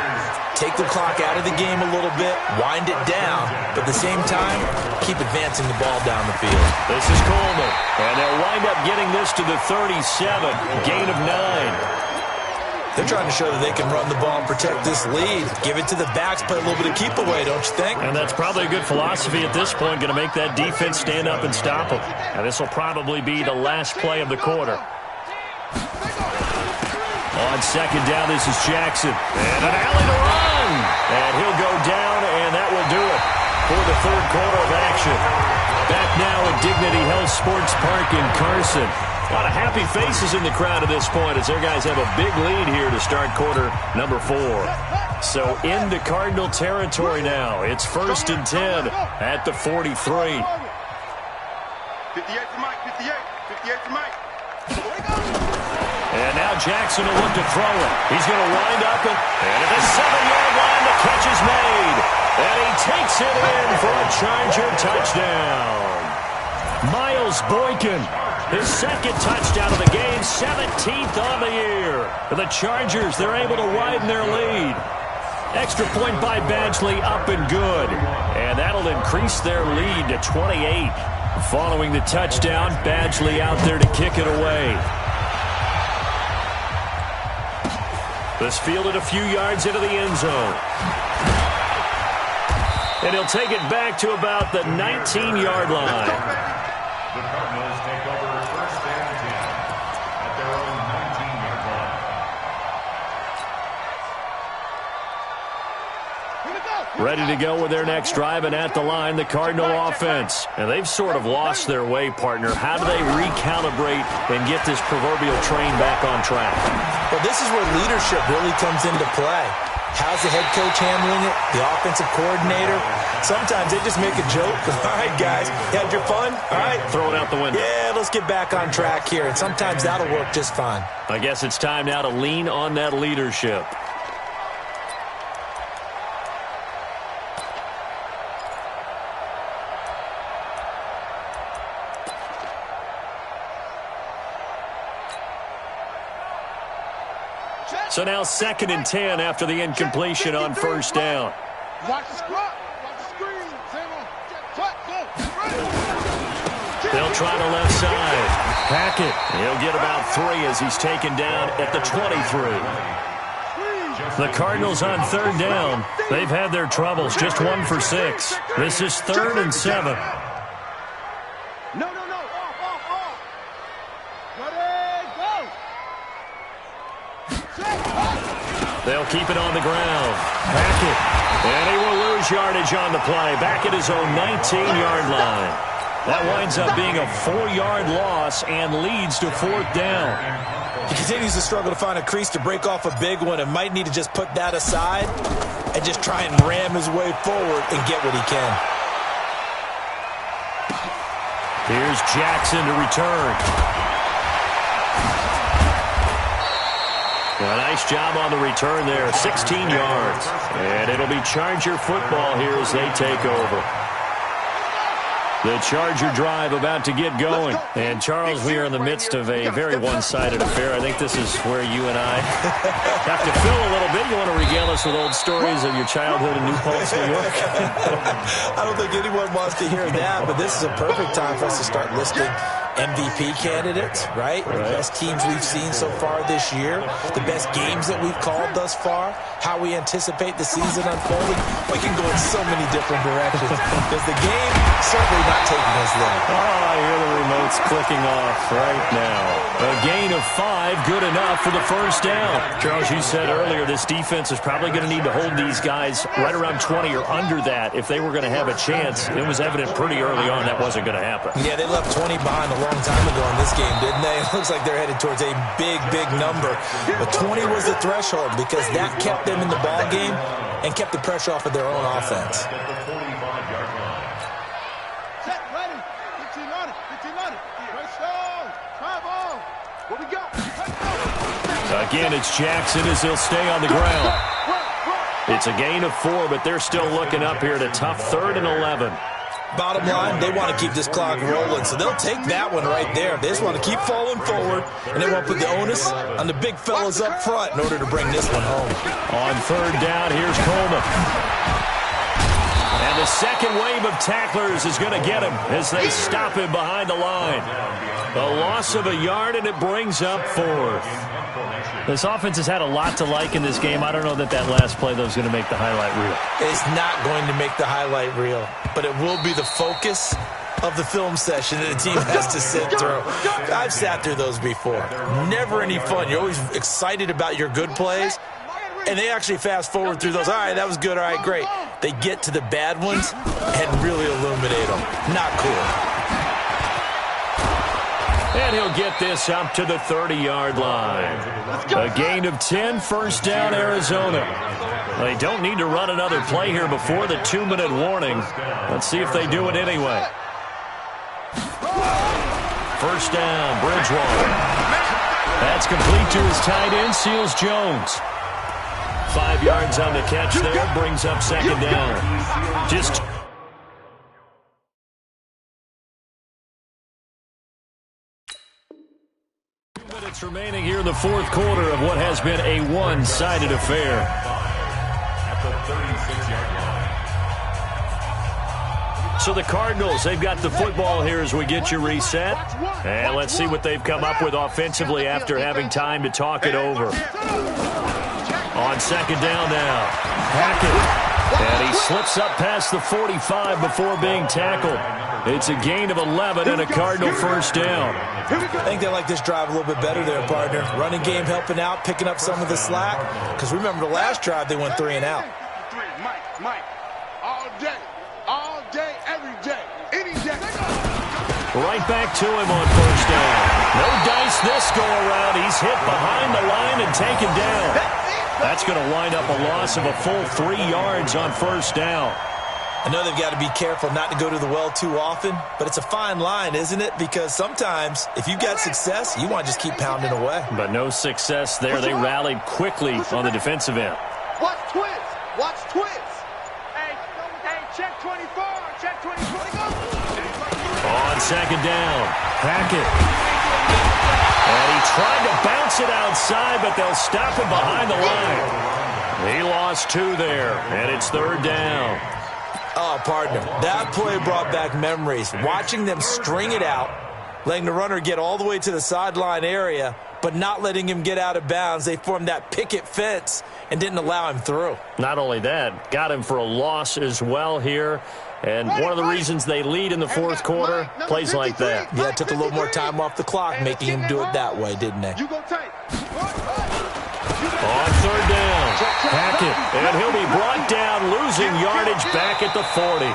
C: Take the clock out of the game a little bit, wind it down, but at the same time, keep advancing the ball down the field.
B: This is Coleman, and they'll wind up getting this to the 37, gain of 9.
C: They're trying to show that they can run the ball and protect this lead. Give it to the backs, play a little bit of keep away, don't you think?
B: And that's probably a good philosophy at this point, going to make that defense stand up and stop them. And this will probably be the last play of the quarter. On 2nd down, this is Jackson. And an alley to run. And he'll go down, and that will do it for the 3rd quarter of action. Back now at Dignity Health Sports Park in Carson. A lot of happy faces in the crowd at this point as their guys have a big lead here to start quarter number 4. So into Cardinal territory now. It's 1st and 10 at the 43.
D: 58 for Mike, 58 for Mike.
B: And now Jackson will look to throw it. He's going to wind up and at the 7-yard line, the catch is made. And he takes it in for a Charger touchdown. Miles Boykin, his 2nd touchdown of the game, 17th on the year. The Chargers, they're able to widen their lead. Extra point by Badgley, up and good. And that'll increase their lead to 28. Following the touchdown, Badgley out there to kick it away. This fielded a few yards into the end zone. And he'll take it back to about the 19-yard line.
E: The Cardinals take over first and 10 at their own 19-yard line.
B: Ready to go with their next drive, and at the line, the Cardinal offense. And they've sort of lost their way, partner. How do they recalibrate and get this proverbial train back on track?
C: Well, this is where leadership really comes into play. How's the head coach handling it? The offensive coordinator? Sometimes they just make a joke. All right, guys, you had your fun? All right.
B: Throw it out the window.
C: Yeah, let's get back on track here. And sometimes that'll work just fine.
B: I guess it's time now to lean on that leadership. So now 2nd and 10 after the incompletion on first down. They'll try the left side. Hackett, he'll get about 3 as he's taken down at the 23. The Cardinals on 3rd down. They've had their troubles, just 1 for 6. This is 3rd and 7. They'll keep it on the ground. Hackett, and he will lose yardage on the play. Back at his own 19-yard line. That winds up being a 4-yard loss and leads to 4th down.
C: He continues to struggle to find a crease to break off a big one and might need to just put that aside and just try and ram his way forward and get what he can.
B: Here's Jackson to return. A nice job on the return there, 16 yards. And it'll be Charger football here as they take over. The Charger drive about to get going. And, Charles, we are in the midst of a very one-sided affair. I think this is where you and I have to fill a little bit. You want to regale us with old stories of your childhood in New Paltz, New York?
C: I don't think anyone wants to hear that, but this is a perfect time for us to start listing MVP candidates, right? The best teams we've seen so far this year, the best games that we've called thus far, how we anticipate the season unfolding. We can go in so many different directions because the game certainly not taking us there.
B: Oh, I hear the remotes clicking off right now. A gain of 5, good enough for the first down. Charles, you said earlier this defense is probably going to need to hold these guys right around 20 or under that if they were going to have a chance. It was evident pretty early on that wasn't going to happen.
C: Yeah, they left 20 behind a long time ago in this game, didn't they? It looks like they're headed towards a big, big number. But 20 was the threshold because that kept them in the ball game and kept the pressure off of their own offense.
B: Again, it's Jackson as he'll stay on the ground. It's a gain of 4, but they're still looking up here at a tough 3rd and 11.
C: Bottom line, they want to keep this clock rolling, so they'll take that one right there. They just want to keep falling forward, and they want to put the onus on the big fellas up front in order to bring this one home.
B: On 3rd down, here's Coleman. And the second wave of tacklers is going to get him as they stop him behind the line. A loss of a yard, and it brings up 4th. This offense has had a lot to like in this game. I don't know that last play, though, is going to make the highlight reel.
C: It's not going to make the highlight reel, but it will be the focus of the film session that the team has to sit through. I've sat through those before. Never any fun. You're always excited about your good plays, and they actually fast forward through those. All right, that was good. All right, great. They get to the bad ones and really illuminate them. Not cool.
B: And he'll get this up to the 30-yard line. A gain of 10, first down, Arizona. They don't need to run another play here before the 2-minute warning. Let's see if they do it anyway. First down, Bridgewater. That's complete to his tight end, Seals Jones. 5 yards on the catch there, brings up 2nd down. Just minutes remaining here in the 4th quarter of what has been a one-sided affair.
E: At the 36-yard line.
B: So the Cardinals, they've got the football here as we get you reset. And let's see what they've come up with offensively after having time to talk it over. On second down now, Hackett. And he slips up past the 45 before being tackled. It's a gain of 11 and a Cardinal first down.
C: I think they like this drive a little bit better there, partner. Running game helping out, picking up some of the slack. Because remember the last drive, they went 3 and out.
D: Mike, all day, every day, any day.
B: Right back to him on first down. No dice this go around. He's hit behind the line and taken down. That's going to wind up a loss of a full 3 yards on first down.
C: I know they've got to be careful not to go to the well too often, but it's a fine line, isn't it? Because sometimes if you've got success, you want to just keep pounding away.
B: But no success there. They rallied quickly on the defensive end.
D: Watch twins. Hey, check 24, check 24.
B: On second down, Hackett. And he tried to bounce it outside, but they'll stop him behind the line. He lost 2 there, and it's third down.
C: Oh, partner, that play brought back memories. Watching them string it out, letting the runner get all the way to the sideline area, but not letting him get out of bounds. They formed that picket fence and didn't allow him through.
B: Not only that, got him for a loss as well here. And one of the reasons they lead in the fourth quarter, plays like that.
C: Yeah, it took a little more time off the clock, making him do it that way, didn't they?
B: On third down, Hackett, and he'll be brought down, losing yardage back at the 40.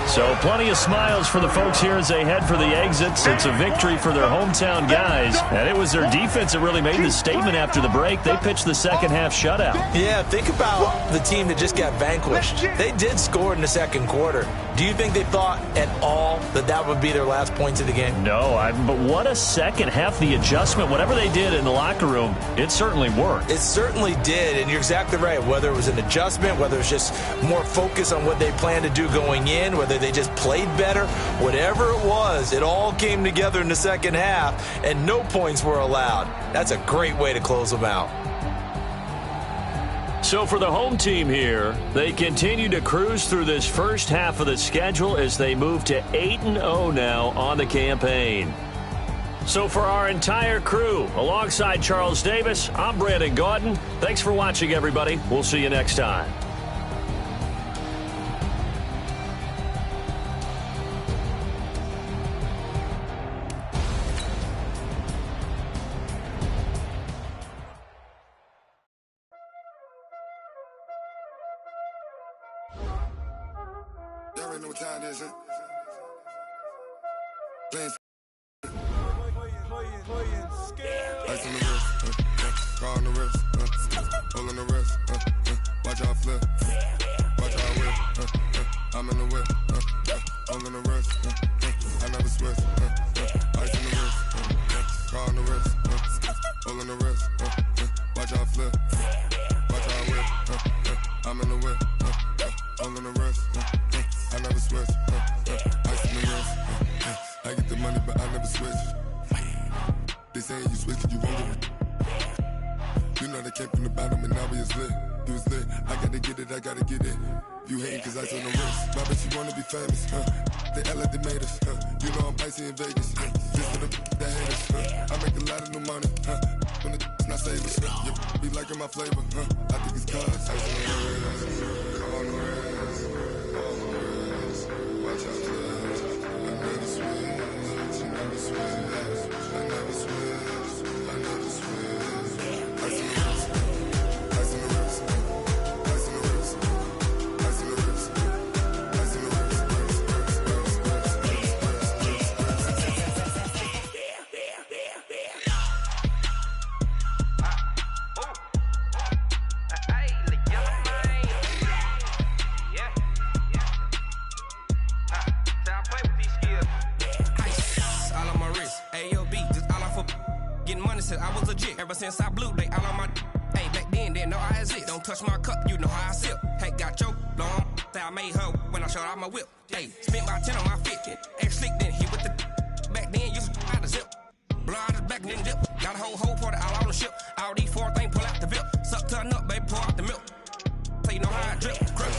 B: So plenty of smiles for the folks here as they head for the exits. It's a victory for their hometown guys. And it was their defense that really made the statement after the break. They pitched the second half shutout.
C: Yeah, think about the team that just got vanquished. They did score in the second quarter. Do you think they thought at all that that would be their last points of the game?
B: No, but what a second half. The adjustment, whatever they did in the locker room, it certainly worked.
C: It certainly did, and you're exactly right. Whether it was an adjustment, whether it was just more focus on what they planned to do going in, whether they just played better, whatever it was, it all came together in the second half, and no points were allowed. That's a great way to close them out.
B: So for the home team here, they continue to cruise through this first half of the schedule as they move to 8-0 now on the campaign. So for our entire crew, alongside Charles Davis, I'm Brandon Gaudin. Thanks for watching, everybody. We'll see you next time.
F: Y'all already know what time it is, huh? Ice on the wrist, car on the wrist, hole in the wrist, watch out flip, watch out whip, I'm in the whip, hole in the wrist, I never switch, ice on the wrist, car on the wrist, hole in the wrist, watch out flip, watch out whip, I'm in the whip, hole in the wrist, I never switch, ice on the wrist, I get the money but I never switch. They saying you switch it, you won't get it. You know they came from the bottom and now we is lit. You was lit, I gotta get it, I gotta get it. You hating cause ice on the wrist. My bitch, you wanna be famous, They act like they made us, You know I'm icy in Vegas, Just for the that haters, I make a lot of new money, When the not savers, You be liking my flavor, I think it's cause ice on the wrist, on the wrist, on the wrist. Watch out, I never switch, I never switch. I never switch, I never switch. Ice in the wrist, ice in the wrist, ice in the wrist, ice in the wrist, ice in the wrist,
G: I was legit ever since I blew they all on my hey back then didn't know I exist. Don't touch my cup, you know how I sip. Hey, got your long that I made her when I showed out my whip. Hey, spent about 10 on my fit. Ex slick then hit with the back then used to out the zip. Blow out his back then dip. Got a whole party all on the ship. All these 4 things pull out the vip. Suck turn up, baby, pour out the milk. So you know how I drip. Crush.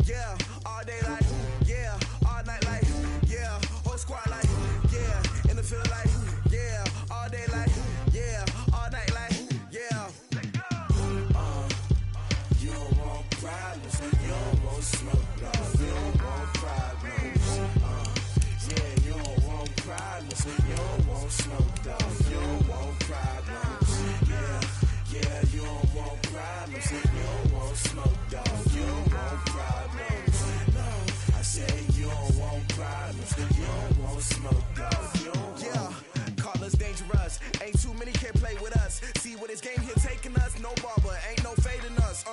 H: yeah. All day like, yeah. All night like, yeah. Whole squad like, yeah. In the field like, yeah. All day like, yeah. All night like, yeah. You don't want problems, you don't want smoke, no. You don't want problems, yeah. You don't want problems, you don't want smoke, dog. You don't want problems, yeah. Yeah, you don't want problems, you don't want smoke, dog. You don't want problems, no. I say you don't want problems, you don't want smoke, dog. You don't want. Yeah, call us dangerous. Ain't too many can play with us. See where this game here taking us. No barber, ain't no fading us.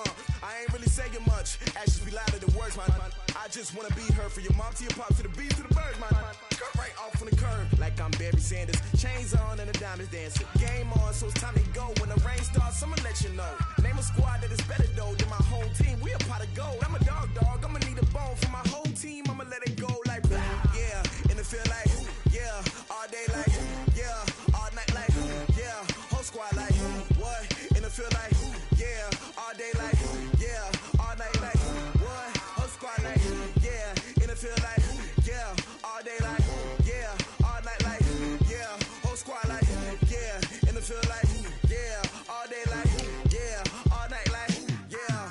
H: I ain't really saying much. Actions be louder than words, man. I just wanna be heard. For your mom to your pop to the beat to the bird, man. Cut right off on the curb, like I'm Barry Sanders. Chains on and the diamonds dancing. Game on, so it's time to go. When the rain starts, I'ma let you know. Name a squad that is better though than my home team. We a pot of gold. I'm a dog. I'ma need a bone for my whole team. I'ma let it go like blah. Yeah, in the field like yeah. All day like yeah. All night like yeah. Whole squad like what? In the field like yeah. All day like yeah. All night like what? Whole squad like yeah. In the field like yeah. All day like yeah. All night like yeah. Whole squad like yeah. In the field like yeah. All day like yeah. All night like yeah.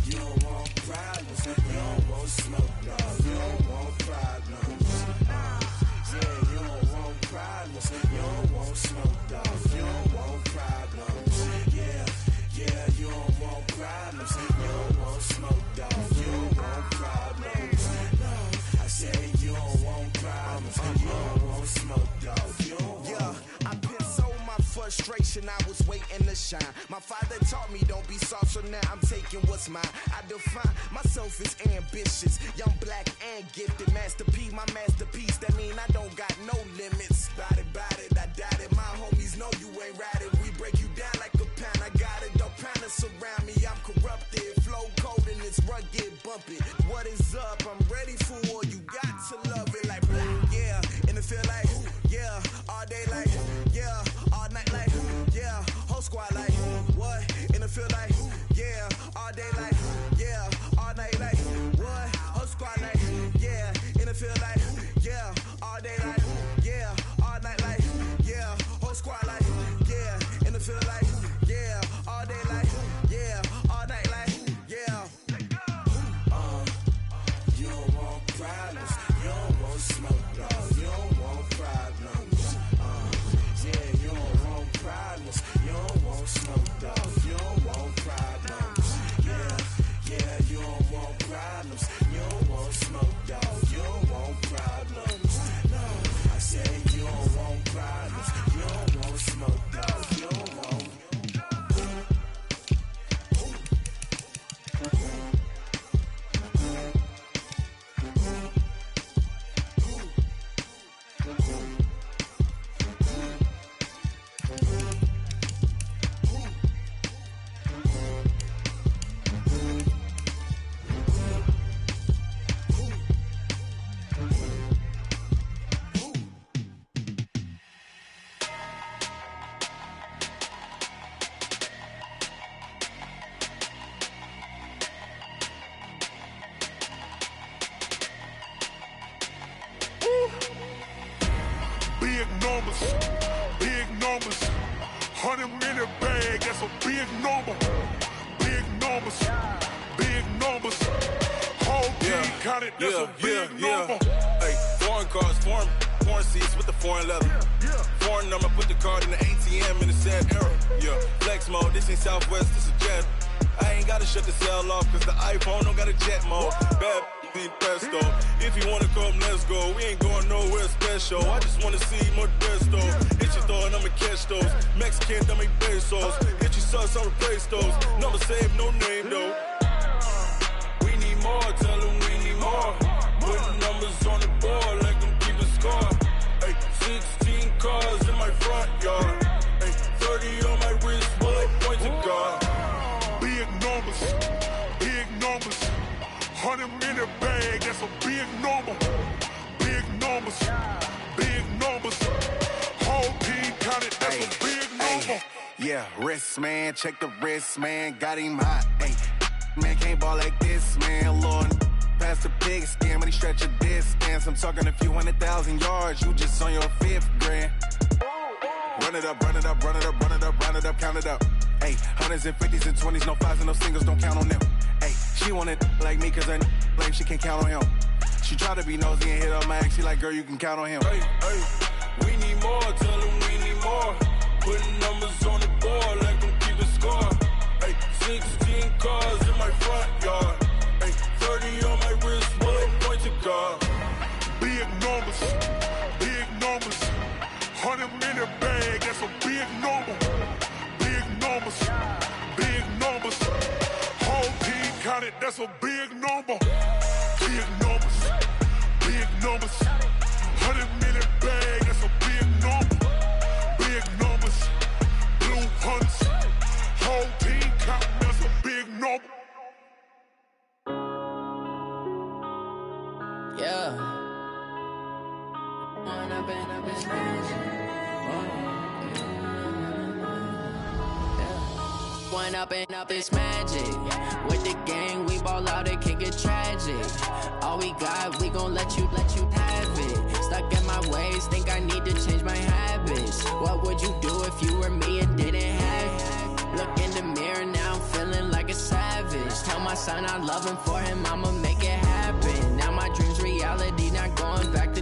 H: You don't want problems, you don't want smoke, no. You don't want problems, yeah. You don't want problems, you don't want smoke, dog. You don't want problems, yeah. Yeah, you don't want problems, you don't want smoke, dog. You don't want problems, no. I say you don't want problems, you don't want smoke, dog. You don't want. Yeah, I pissed so my frustration, I was waiting to shine. My father taught me don't be soft, so now I'm taking what's mine. I define myself as ambitious, young, black, and gifted. Master P, my masterpiece. That mean I don't got no limits. Bout it, I doubt it. My homies know you ain't ride it. We break you down like a pound. I got it, don't pound us around me. I'm corrupted, flow cold and it's rugged, bump it. What is up? I'm ready for war. You got to love it like blah. Yeah, in the field like yeah. All day like yeah. All night like yeah. Whole squad like what? In the field like yeah. All day like yeah. All night like what? Whole squad like yeah. In the field like yeah. All day like yeah. All night like yeah. Whole squad like yeah. In the field like yeah. All day like yeah. All night like yeah. You don't want problems, you don't want smoke, dog. You don't want problems, yeah. You don't want problems, you don't want smoke, dog. You don't want problems, yeah. Yeah, you don't want problems, you don't want smoke, dog. You don't want problems, no. I say you don't want problems, you don't want smoke, dog. You don't want.
D: Big numbers, 100-minute bag, that's a big number. Big numbers, whole team counted, that's a big number.
I: Hey, foreign cars, foreign seats with the foreign leather. Foreign number, put the card in the ATM in the sad era. Yeah, flex mode, this ain't Southwest, this is jet. I ain't gotta shut the cell off, cause the iPhone don't got a jet mode. Bad pesto. If you wanna come, let's go. We ain't going nowhere special. I just wanna see more Modesto. Hit your throw and I'ma catch those. Mexican, I make pesos. Hit your sauce, I'll replace those. Number save, no name though. We need more, tell them we need more. Putting numbers on the board like I'm keeping score. Hey, 16 cars in my front yard. Hey, 30 on my wrist, bullet points of God.
D: Big numbers, 100-minute bag, that's a big number. Big numbers, whole team counted, that's a big number.
J: Yeah, wrist man, check the wrist man, got him hot. Man can't
F: ball like this, man. Lord, past the pig skin, when he stretch a distance. I'm talking a few 100,000 yards. You just on your 5th grand. Run it up, run it up, run it up, run it up, run it up, count it up. Hey, hundreds and 50s and 20s, no 5s and no singles, don't count on them. Hey, she want it like me, cause her blame, she can't count on him. She try to be nosy and hit up my ex, she like, girl, you can count on him.
I: Hey, hey, we need more, tell them we need more. Putting numbers on the board, let them keep the score. Hey, 16 cars in my front yard. Hey, 30 on my wrist, bullet point to God.
D: Big numbers, big numbers. 100-minute bag, that's a big number. Big numbers, big numbers. Whole team counted, that's a big number. Big numbers, big numbers. 100-minute bag, that's a big number. Big numbers, blue hunts. Whole team counting, that's a big number.
A: Yeah. One up and up is magic. With the gang, we ball out, it can get tragic. All we got, we gon' let you have it. Stuck in my ways, think I need to change my habits. What would you do if you were me and didn't have it? Look in the mirror, now I'm feeling like a savage. Tell my son I love him, for him I'ma make it happen. Now my dream's reality, not going back to.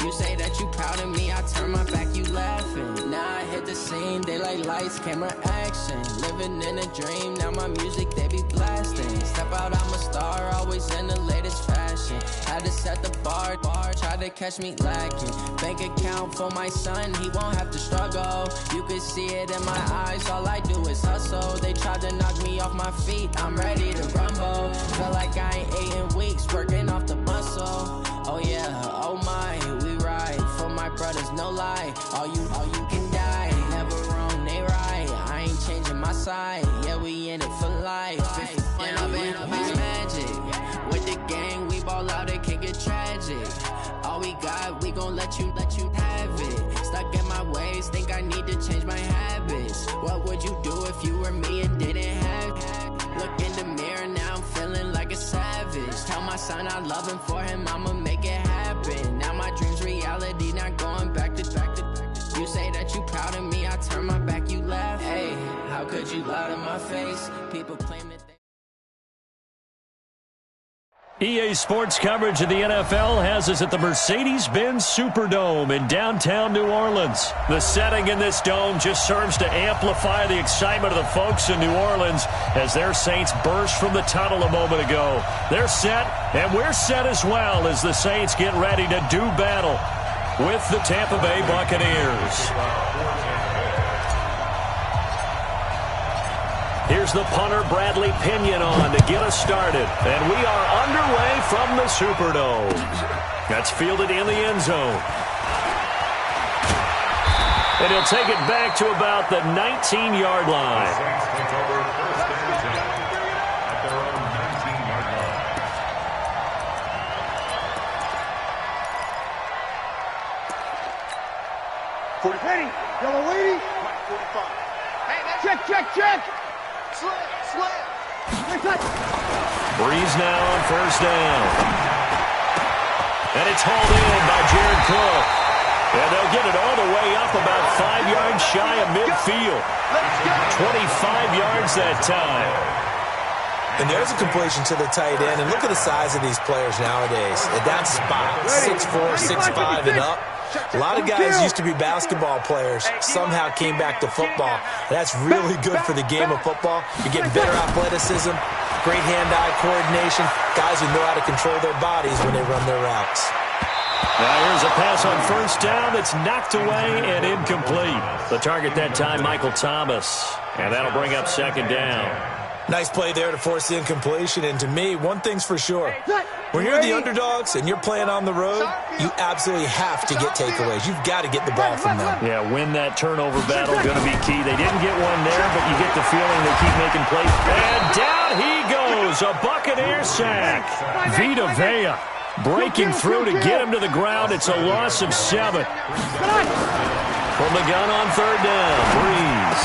A: You say that you proud of me, I turn my back, you laughing. Now I hit the scene, they like lights, camera, action. Living in a dream, now my music, they be blasting. Step out, I'm a star, always in the latest fashion. Had to set the bar, try to catch me lacking. Bank account for my son, he won't have to struggle. You can see it in my eyes, all I do is hustle. They tried to knock me off my feet, I'm ready to rumble. Feel like I ain't ate in weeks, working off the muscle. Oh yeah, oh my, we ride for my brothers, no lie. All you can die, never wrong, they right. I ain't changing my side, yeah, we in it for life. And I've been magic. With the gang, we ball out, it can get tragic. All we got, we gon' let you have it. Stuck in my ways, think I need to change my habits. What would you do if you were me and didn't have it? Look in the mirror, now I'm feeling like a savage. Tell my son I love him, for him I'ma make it happen. Now my dream's reality, not going back to. You say that you proud of me, I turn my back, you laugh. Hey, how could you lie to my face? People claim that
B: EA Sports coverage of the NFL has us at the Mercedes-Benz Superdome in downtown New Orleans. The setting in this dome just serves to amplify the excitement of the folks in New Orleans as their Saints burst from the tunnel a moment ago. They're set, and we're set as well as the Saints get ready to do battle with the Tampa Bay Buccaneers. Here's the punter, Bradley Pinion, on to get us started. And we are underway from the Superdome. That's fielded in the end zone. And he'll take it back to about the 19-yard line.
E: Take over first and 10 at their own 19-yard line.
D: Ready, yellow lady. 45. Hey, check. Slam.
B: Breeze now on first down. And it's hauled in by Jared Cook. And they'll get it all the way up about 5 yards shy of midfield. 25 yards that time.
C: And there's a completion to the tight end. And look at the size of these players nowadays. At that spot, 6'4", 6'5", and up. A lot of guys used to be basketball players, somehow came back to football. That's really good for the game of football. You're getting better athleticism, great hand-eye coordination, guys who know how to control their bodies when they run their routes.
B: Now here's a pass on first down that's knocked away and incomplete. The target that time, Michael Thomas. And that'll bring up second down.
C: Nice play there to force the incompletion. And to me, one thing's for sure. When you're the underdogs and you're playing on the road, you absolutely have to get takeaways. You've got to get the ball from them.
B: Yeah, win that turnover battle, going to be key. They didn't get one there, but you get the feeling they keep making plays. And down he goes, a Buccaneer sack. Vita Vea breaking through to get him to the ground. It's a loss of 7. From the gun on third down, Breeze.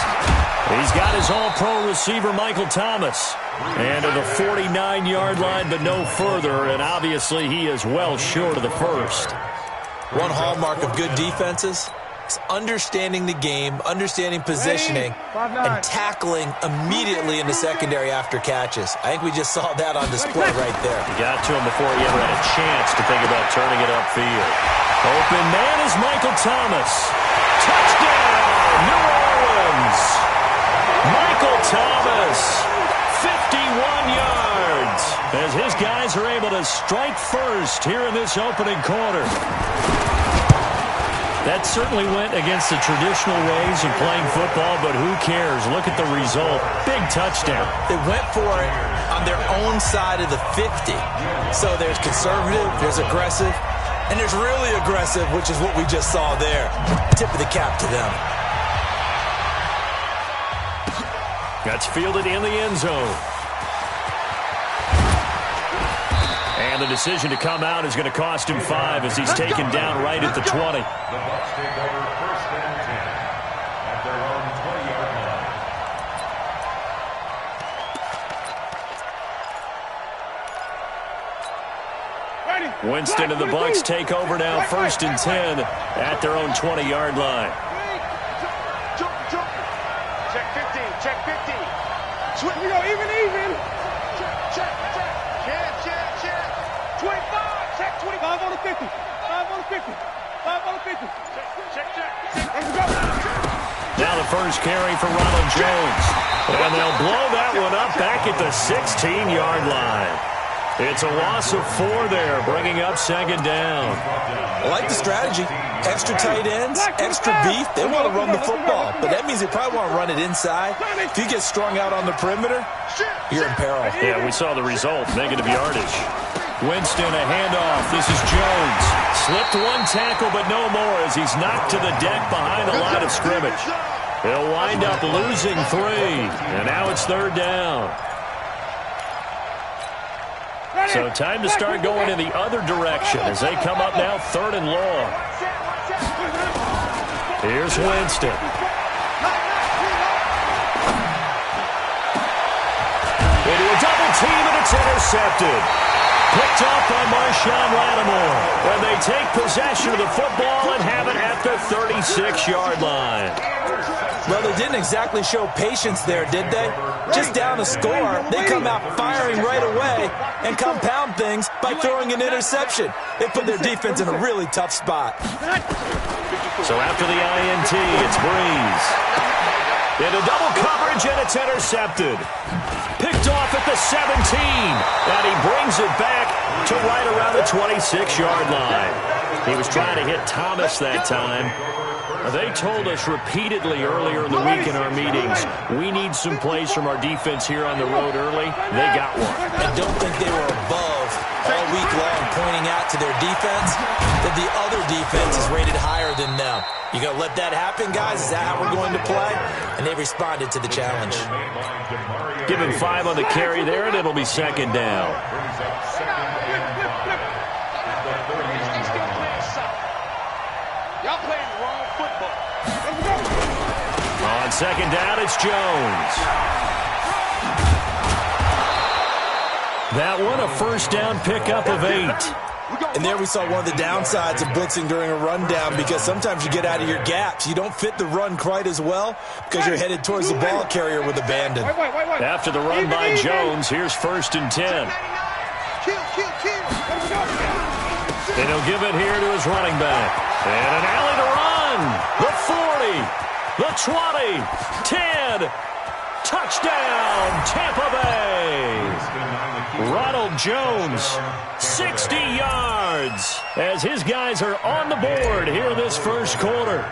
B: He's got his all-pro receiver, Michael Thomas. And to the 49-yard line, but no further. And obviously, he is well short of the first.
C: One hallmark of good defenses is understanding the game, understanding positioning, and tackling immediately in the secondary after catches. I think we just saw that on display right there.
B: He got to him before he ever had a chance to think about turning it upfield. Open man is Michael Thomas. Touchdown, New Orleans. Michael Thomas, 51 yards, as his guys are able to strike first here in this opening quarter. That certainly went against the traditional ways of playing football, but who cares? Look at the result. Big touchdown.
C: They went for it on their own side of the 50. So there's conservative, there's aggressive, and there's really aggressive, which is what we just saw there. Tip of the cap to them.
B: That's fielded in the end zone. And the decision to come out is going to cost him 5 as he's taken down right at the 20.
E: The Bucs take over first and 10 at their own 20-yard line.
B: Winston and the Bucs take over now first and 10 at their own 20-yard line.
J: Check 15, check 15. Switch, we go even. Check. 25, check 25 on the 50. 5 on the 50. 5 on the 50. Check. Let's go.
B: Now the first carry for Ronald Jones. And they'll blow that one up back at the 16-yard line. It's a loss of 4 there, bringing up second down.
C: I like the strategy. Extra tight ends, extra beef. They want to run the football, but that means they probably want to run it inside. If you get strung out on the perimeter, you're in peril.
B: Yeah, we saw the result, negative yardage. Winston, a handoff. This is Jones. Slipped one tackle, but no more as he's knocked to the deck behind the line of scrimmage. He'll wind up losing 3, and now it's third down. So time to start going in the other direction as they come up now third and long. Here's Winston. Into a double team, and it's intercepted. Picked off by Marshawn Lattimore. And they take possession of the football and have it at the 36-yard line.
C: Well, they didn't exactly show patience there, did they? Just down a score, they come out firing right away and compound things by throwing an interception. They put their defense in a really tough spot.
B: So after the INT, it's Breeze. Into double coverage, and it's intercepted. Picked off at the 17, and he brings it back to right around the 26-yard line. He was trying to hit Thomas that time. They told us repeatedly earlier in the week in our meetings, we need some plays from our defense here on the road early. They got one.
C: I don't think they were above all week long pointing out to their defense that the other defense is rated higher than them. You going to let that happen, guys? Is that how we're going to play? And they responded to the challenge.
B: Give him 5 on the carry there, and it'll be second down.
J: Y'all playing the wrong football.
B: On second down, it's Jones. That one, a first down pickup of 8.
C: And there we saw one of the downsides of blitzing during a rundown, because sometimes you get out of your gaps. You don't fit the run quite as well because you're headed towards the ball carrier with abandon.
B: After the run by Jones, here's first and 10. And he'll give it here to his running back. And an alley to run. The 40, the 20, 10. Touchdown, Tampa Bay. Ronald Jones, 60 yards, as his guys are on the board here in this first quarter.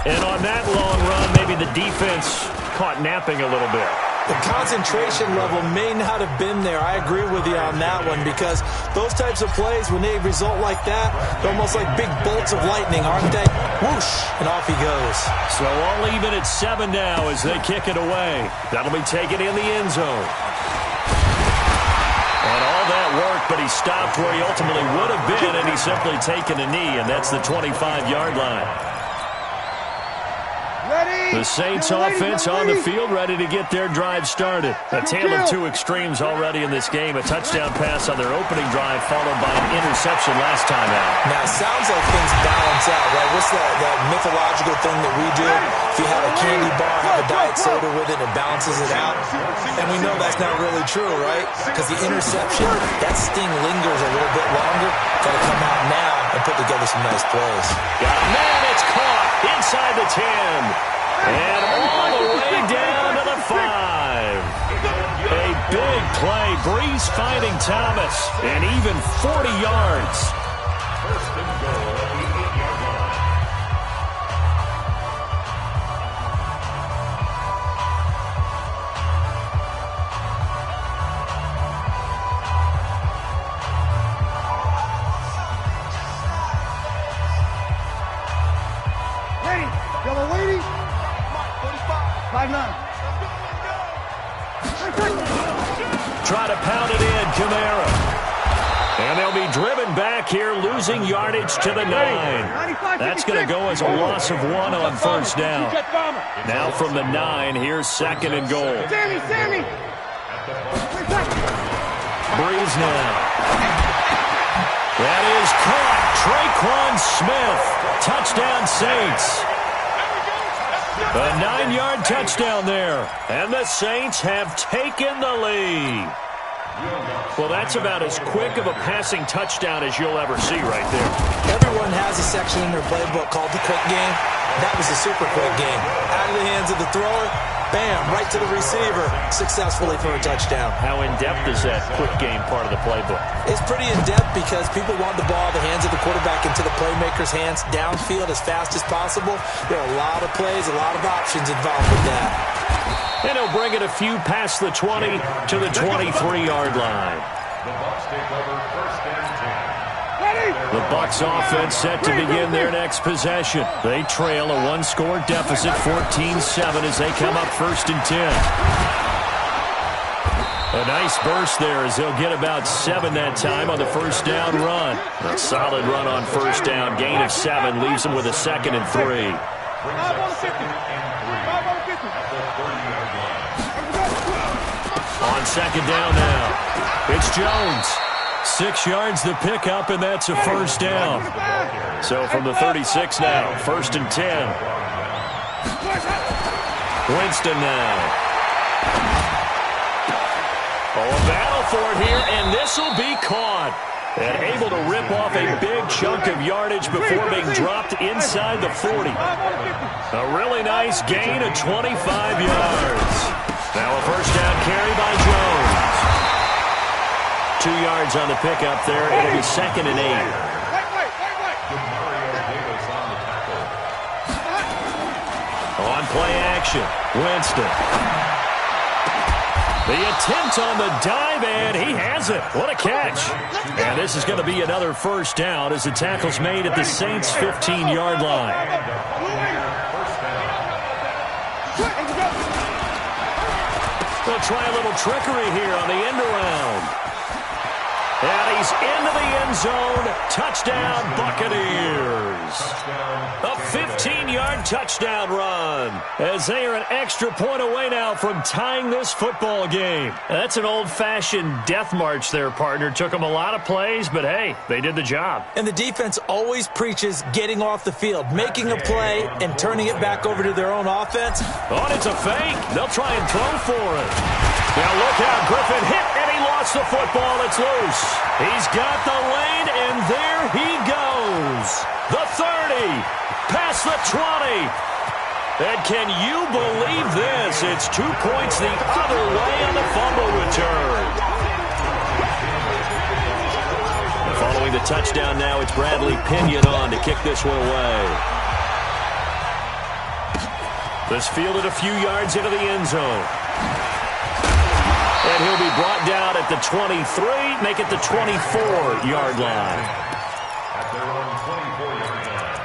B: And on that long run, maybe the defense caught napping a little bit.
C: The concentration level may not have been there. I agree with you on that one, because those types of plays, when they result like that, they're almost like big bolts of lightning, aren't they? Whoosh, and off he goes.
B: So all even at 7 now as they kick it away. That'll be taken in the end zone. And all that work, but he stopped where he ultimately would have been, and he's simply taken a knee, and that's the 25-yard line.
J: Ready?
B: The Saints offense on the field, ready to get their drive started. A tale of two extremes already in this game. A touchdown pass on their opening drive, followed by an interception last time out.
C: Now, it sounds like things balance out, right? What's that mythological thing that we do? If you have a candy bar, have a diet soda with it, it balances it out. And we know that's not really true, right? Because the interception, that sting lingers a little bit longer. Got to come out now and put together some nice plays.
B: Got a man, it's caught inside the 10. And all the way down to the 5. A big play. Breeze finding Thomas. And even 40 yards.
E: First and goal at the 8-yard line.
J: Ready. Yellow waiting. 5-9.
B: Try to pound it in, Kamara. And they'll be driven back here, losing yardage to the 9. That's going to go as a loss of 1 on first down. Now from the 9, here's second and goal.
J: Sammy!
B: Breeze now. That is caught. Traquan Smith. Touchdown Saints. A 9-yard touchdown there. And the Saints have taken the lead. Well, that's about as quick of a passing touchdown as you'll ever see right there.
C: Everyone has a section in their playbook called the quick game. That was a super quick game. Out of the hands of the thrower, bam, right to the receiver, successfully for a touchdown.
B: How in-depth is that quick game part of the playbook?
C: It's pretty in-depth because people want the ball, the hands of the quarterback into the playmaker's hands, downfield as fast as possible. There are a lot of plays, a lot of options involved with that.
B: And he'll bring it a few past the 20 to the 23-yard line.
E: The Bucs take over first and 10.
B: The Bucs offense set to begin their next possession. They trail a one-score deficit, 14-7, as they come up first and 10. A nice burst there as they'll get about 7 that time on the first down run. A solid run on first down. Gain of 7 leaves them with a second and 3.
J: 5 on 50. 5 on 50.
B: On second down now, it's Jones. 6 yards the pickup, and that's a first down. So from the 36 now, first and 10. Winston now. Oh, a battle for it here, and this will be caught. And able to rip off a big chunk of yardage before being dropped inside the 40. A really nice gain of 25 yards. Now a first down carry by Jones. 2 yards on the pickup there. It'll be second and 8. On play action, Winston. The attempt on the dive, and he has it. What a catch. And this is going to be another first down as the tackle's made at the Saints' 15-yard line. They'll try a little trickery here on the end around. And he's into the end zone. Touchdown, Buccaneers. A 15-yard touchdown run as they are an extra point away now from tying this football game. That's an old-fashioned death march there, partner. Took them a lot of plays, but hey, they did the job.
C: And the defense always preaches getting off the field, making a play, and turning it back over to their own offense.
B: Oh, and it's a fake. They'll try and throw for it. Now look out, Griffin hit, and he lost the football. It's loose. He's got the lane, and there he goes. The 30, past the 20. And can you believe this? It's 2 points the other way on the fumble return. Following the touchdown now, it's Bradley Pinion on to kick this one away. This fielded a few yards into the end zone. And he'll be brought down at the 23, make it the 24-yard line.
E: At their own 24-yard line.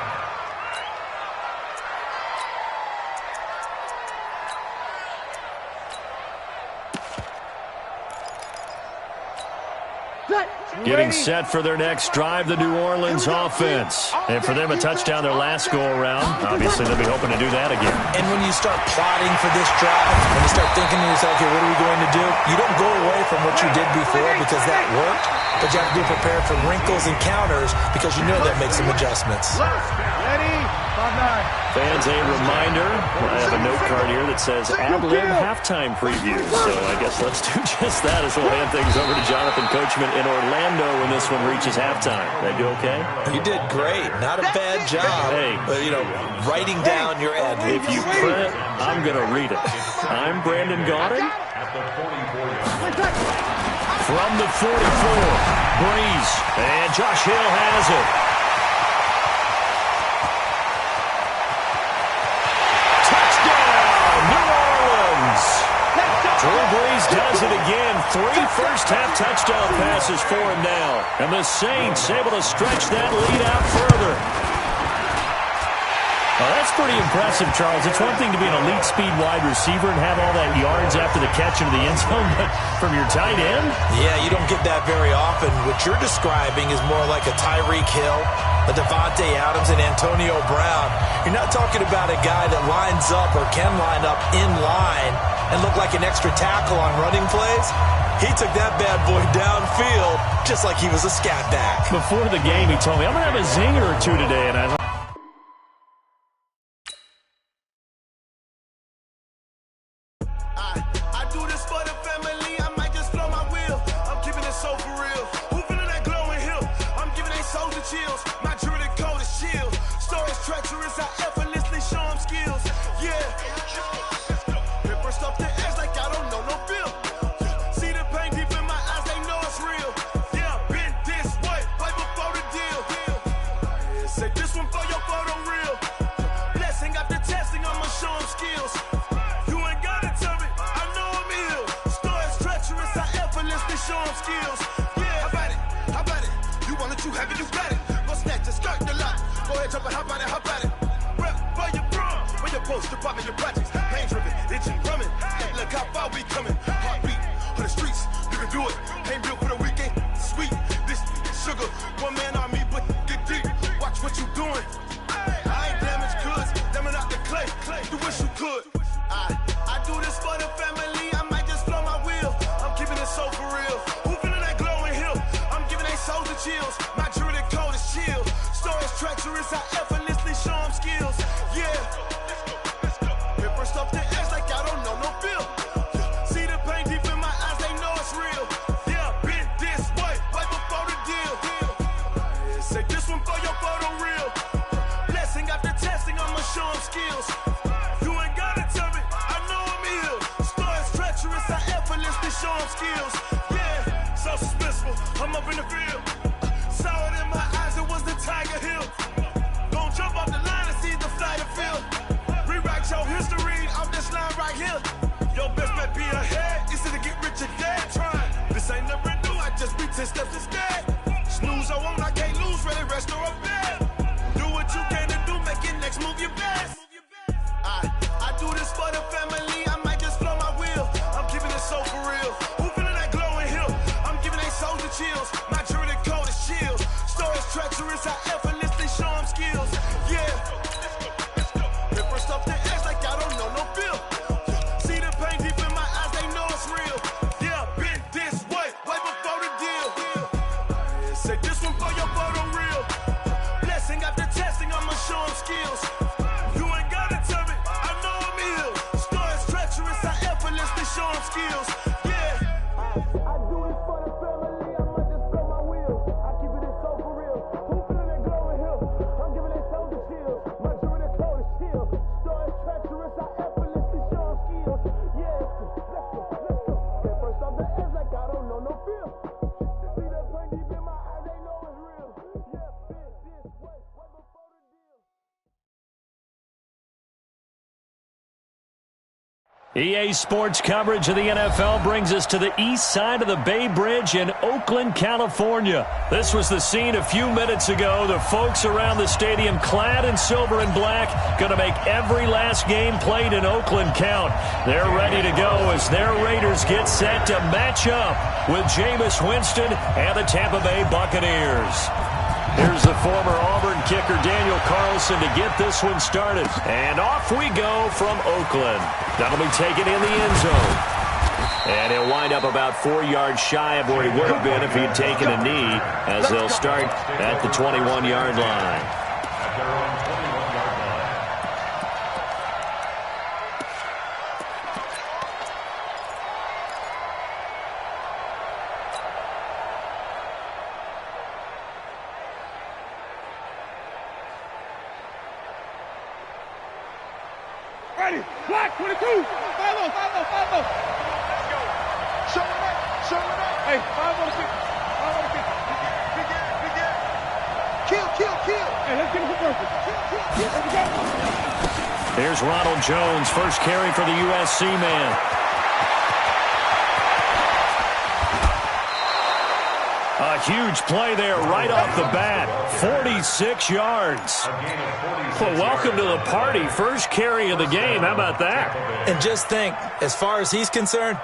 B: Getting set for their next drive, the New Orleans offense. And for them, a touchdown their last go-around. Obviously, they'll be hoping to do that again.
C: And when you start plotting for this drive, when you start thinking to yourself, okay, what are we going to do? You don't go away from what you did before because that worked, but you have to be prepared for wrinkles and counters because you know that makes some adjustments.
J: Ready? 5-9.
B: Fans, a reminder, I have a note card here that says ad-lib halftime preview. So I guess let's do just that as we'll hand things over to Jonathan Coachman in Orlando when this one reaches halftime. Did I do okay?
C: You did great. Not a bad job.
B: Hey.
C: But, writing down your ad-lib.
B: If you print, I'm going to read it. I'm Brandon Gaudin. From the 44, Breeze. And Josh Hill has it. Drew Brees does it again. 3 first-half touchdown passes for him now. And the Saints able to stretch that lead out further. Well, that's pretty impressive, Charles. It's one thing to be an elite speed wide receiver and have all that yards after the catch into the end zone, but from your tight end?
C: Yeah, you don't get that very often. What you're describing is more like a Tyreek Hill, a Devontae Adams, and Antonio Brown. You're not talking about a guy that lines up or can line up in line and look like an extra tackle on running plays. He took that bad boy downfield just like he was a scat back.
B: Before the game, he told me, I'm going to have a zinger or two today, and I thought,
H: I do this for the family, I might just blow my wheel. I'm keeping it so for real. Who feeling that glowing hill? I'm giving they soldier chills. My jewelry code is chill. Stories treacherous, I effortlessly show them skills. Yeah. Ripper stuff the edge like I don't know no feel. See the pain deep in my eyes, they know it's real. Yeah, been this way, right before the deal. Say this one for your photo real. Blessing after testing, I'ma show them skills. Show them skills. Yeah, how about it? You want it, you have it, you got it. Go snatch it, skirt the lot. Go ahead, jump it, how about it? Rep where you from, where you post, department, your projects. Pain driven, itching, drumming. Look how far we coming. Heartbeat on the streets, you can do it. Ain't built for the weekend, sweet. This sugar, one man army, but get deep. Watch what you doing. I ain't damaged goods, damn out the clay. You wish you could. I do this for the family, I might just blow my wheel. I'm keeping it so for real. Who feeling that glowing hill? I'm giving they soldier chills. My jewelry code is chill. Stories treacherous, I effortlessly show them skills. Yeah. Ripper stuff the edge like I don't know no feel. See the pain deep in my eyes, they know it's real. Yeah, been this way, right before the deal. Say this one for your photo real. Blessing after testing, I'ma show them skills. Show them skills, yeah, so suspenseful, I'm up in the field, saw it in my eyes, it was the Tiger Hill, gon' jump off the line and see the flight of field, rewrite your history off this line right here, your best bet be ahead, easy to get rich or dead, trying, this ain't never new, I just be 10 steps instead, snooze I won't, I can't lose, ready, rest or up bed, do what you can to do, make your next move your best, I do this for the family, I might just blow my wheel, I'm keeping it so for real. Who feeling that glowing hill? I'm giving they soldier chills. My jewelry code is chill. Stories treacherous, I effortlessly show them skills. Yeah. Ripper stuff the edge like I don't know no feel. See the pain deep in my eyes, they know it's real. Yeah, been this way, right before the deal. Say this one for your
B: EA Sports coverage of the NFL brings us to the east side of the Bay Bridge in Oakland, California. This was the scene a few minutes ago. The folks around the stadium clad in silver and black going to make every last game played in Oakland count. They're ready to go as their Raiders get set to match up with Jameis Winston and the Tampa Bay Buccaneers. Here's the former Auburn kicker Daniel Carlson to get this one started. And off we go from Oakland. That'll be taken in the end zone. And he'll wind up about 4 yards shy of where he would have been if he'd taken a knee, as they'll start at the 21-yard line.
E: At their own 21-yard line.
J: Ready, black, 22, 5-0, 5-0, 5-0. Let's go. Show it up, show it up. Hey, 5-0-50, 5-0-50. Big gap. Kill. Hey, let's get it for purpose. Kill. Let's go.
B: Here's Ronald Jones, first carry for the USC man. A huge play there right off the bat. 46 yards. Well, welcome to the party. First carry of the game. How about that?
C: And just think, as far as he's concerned,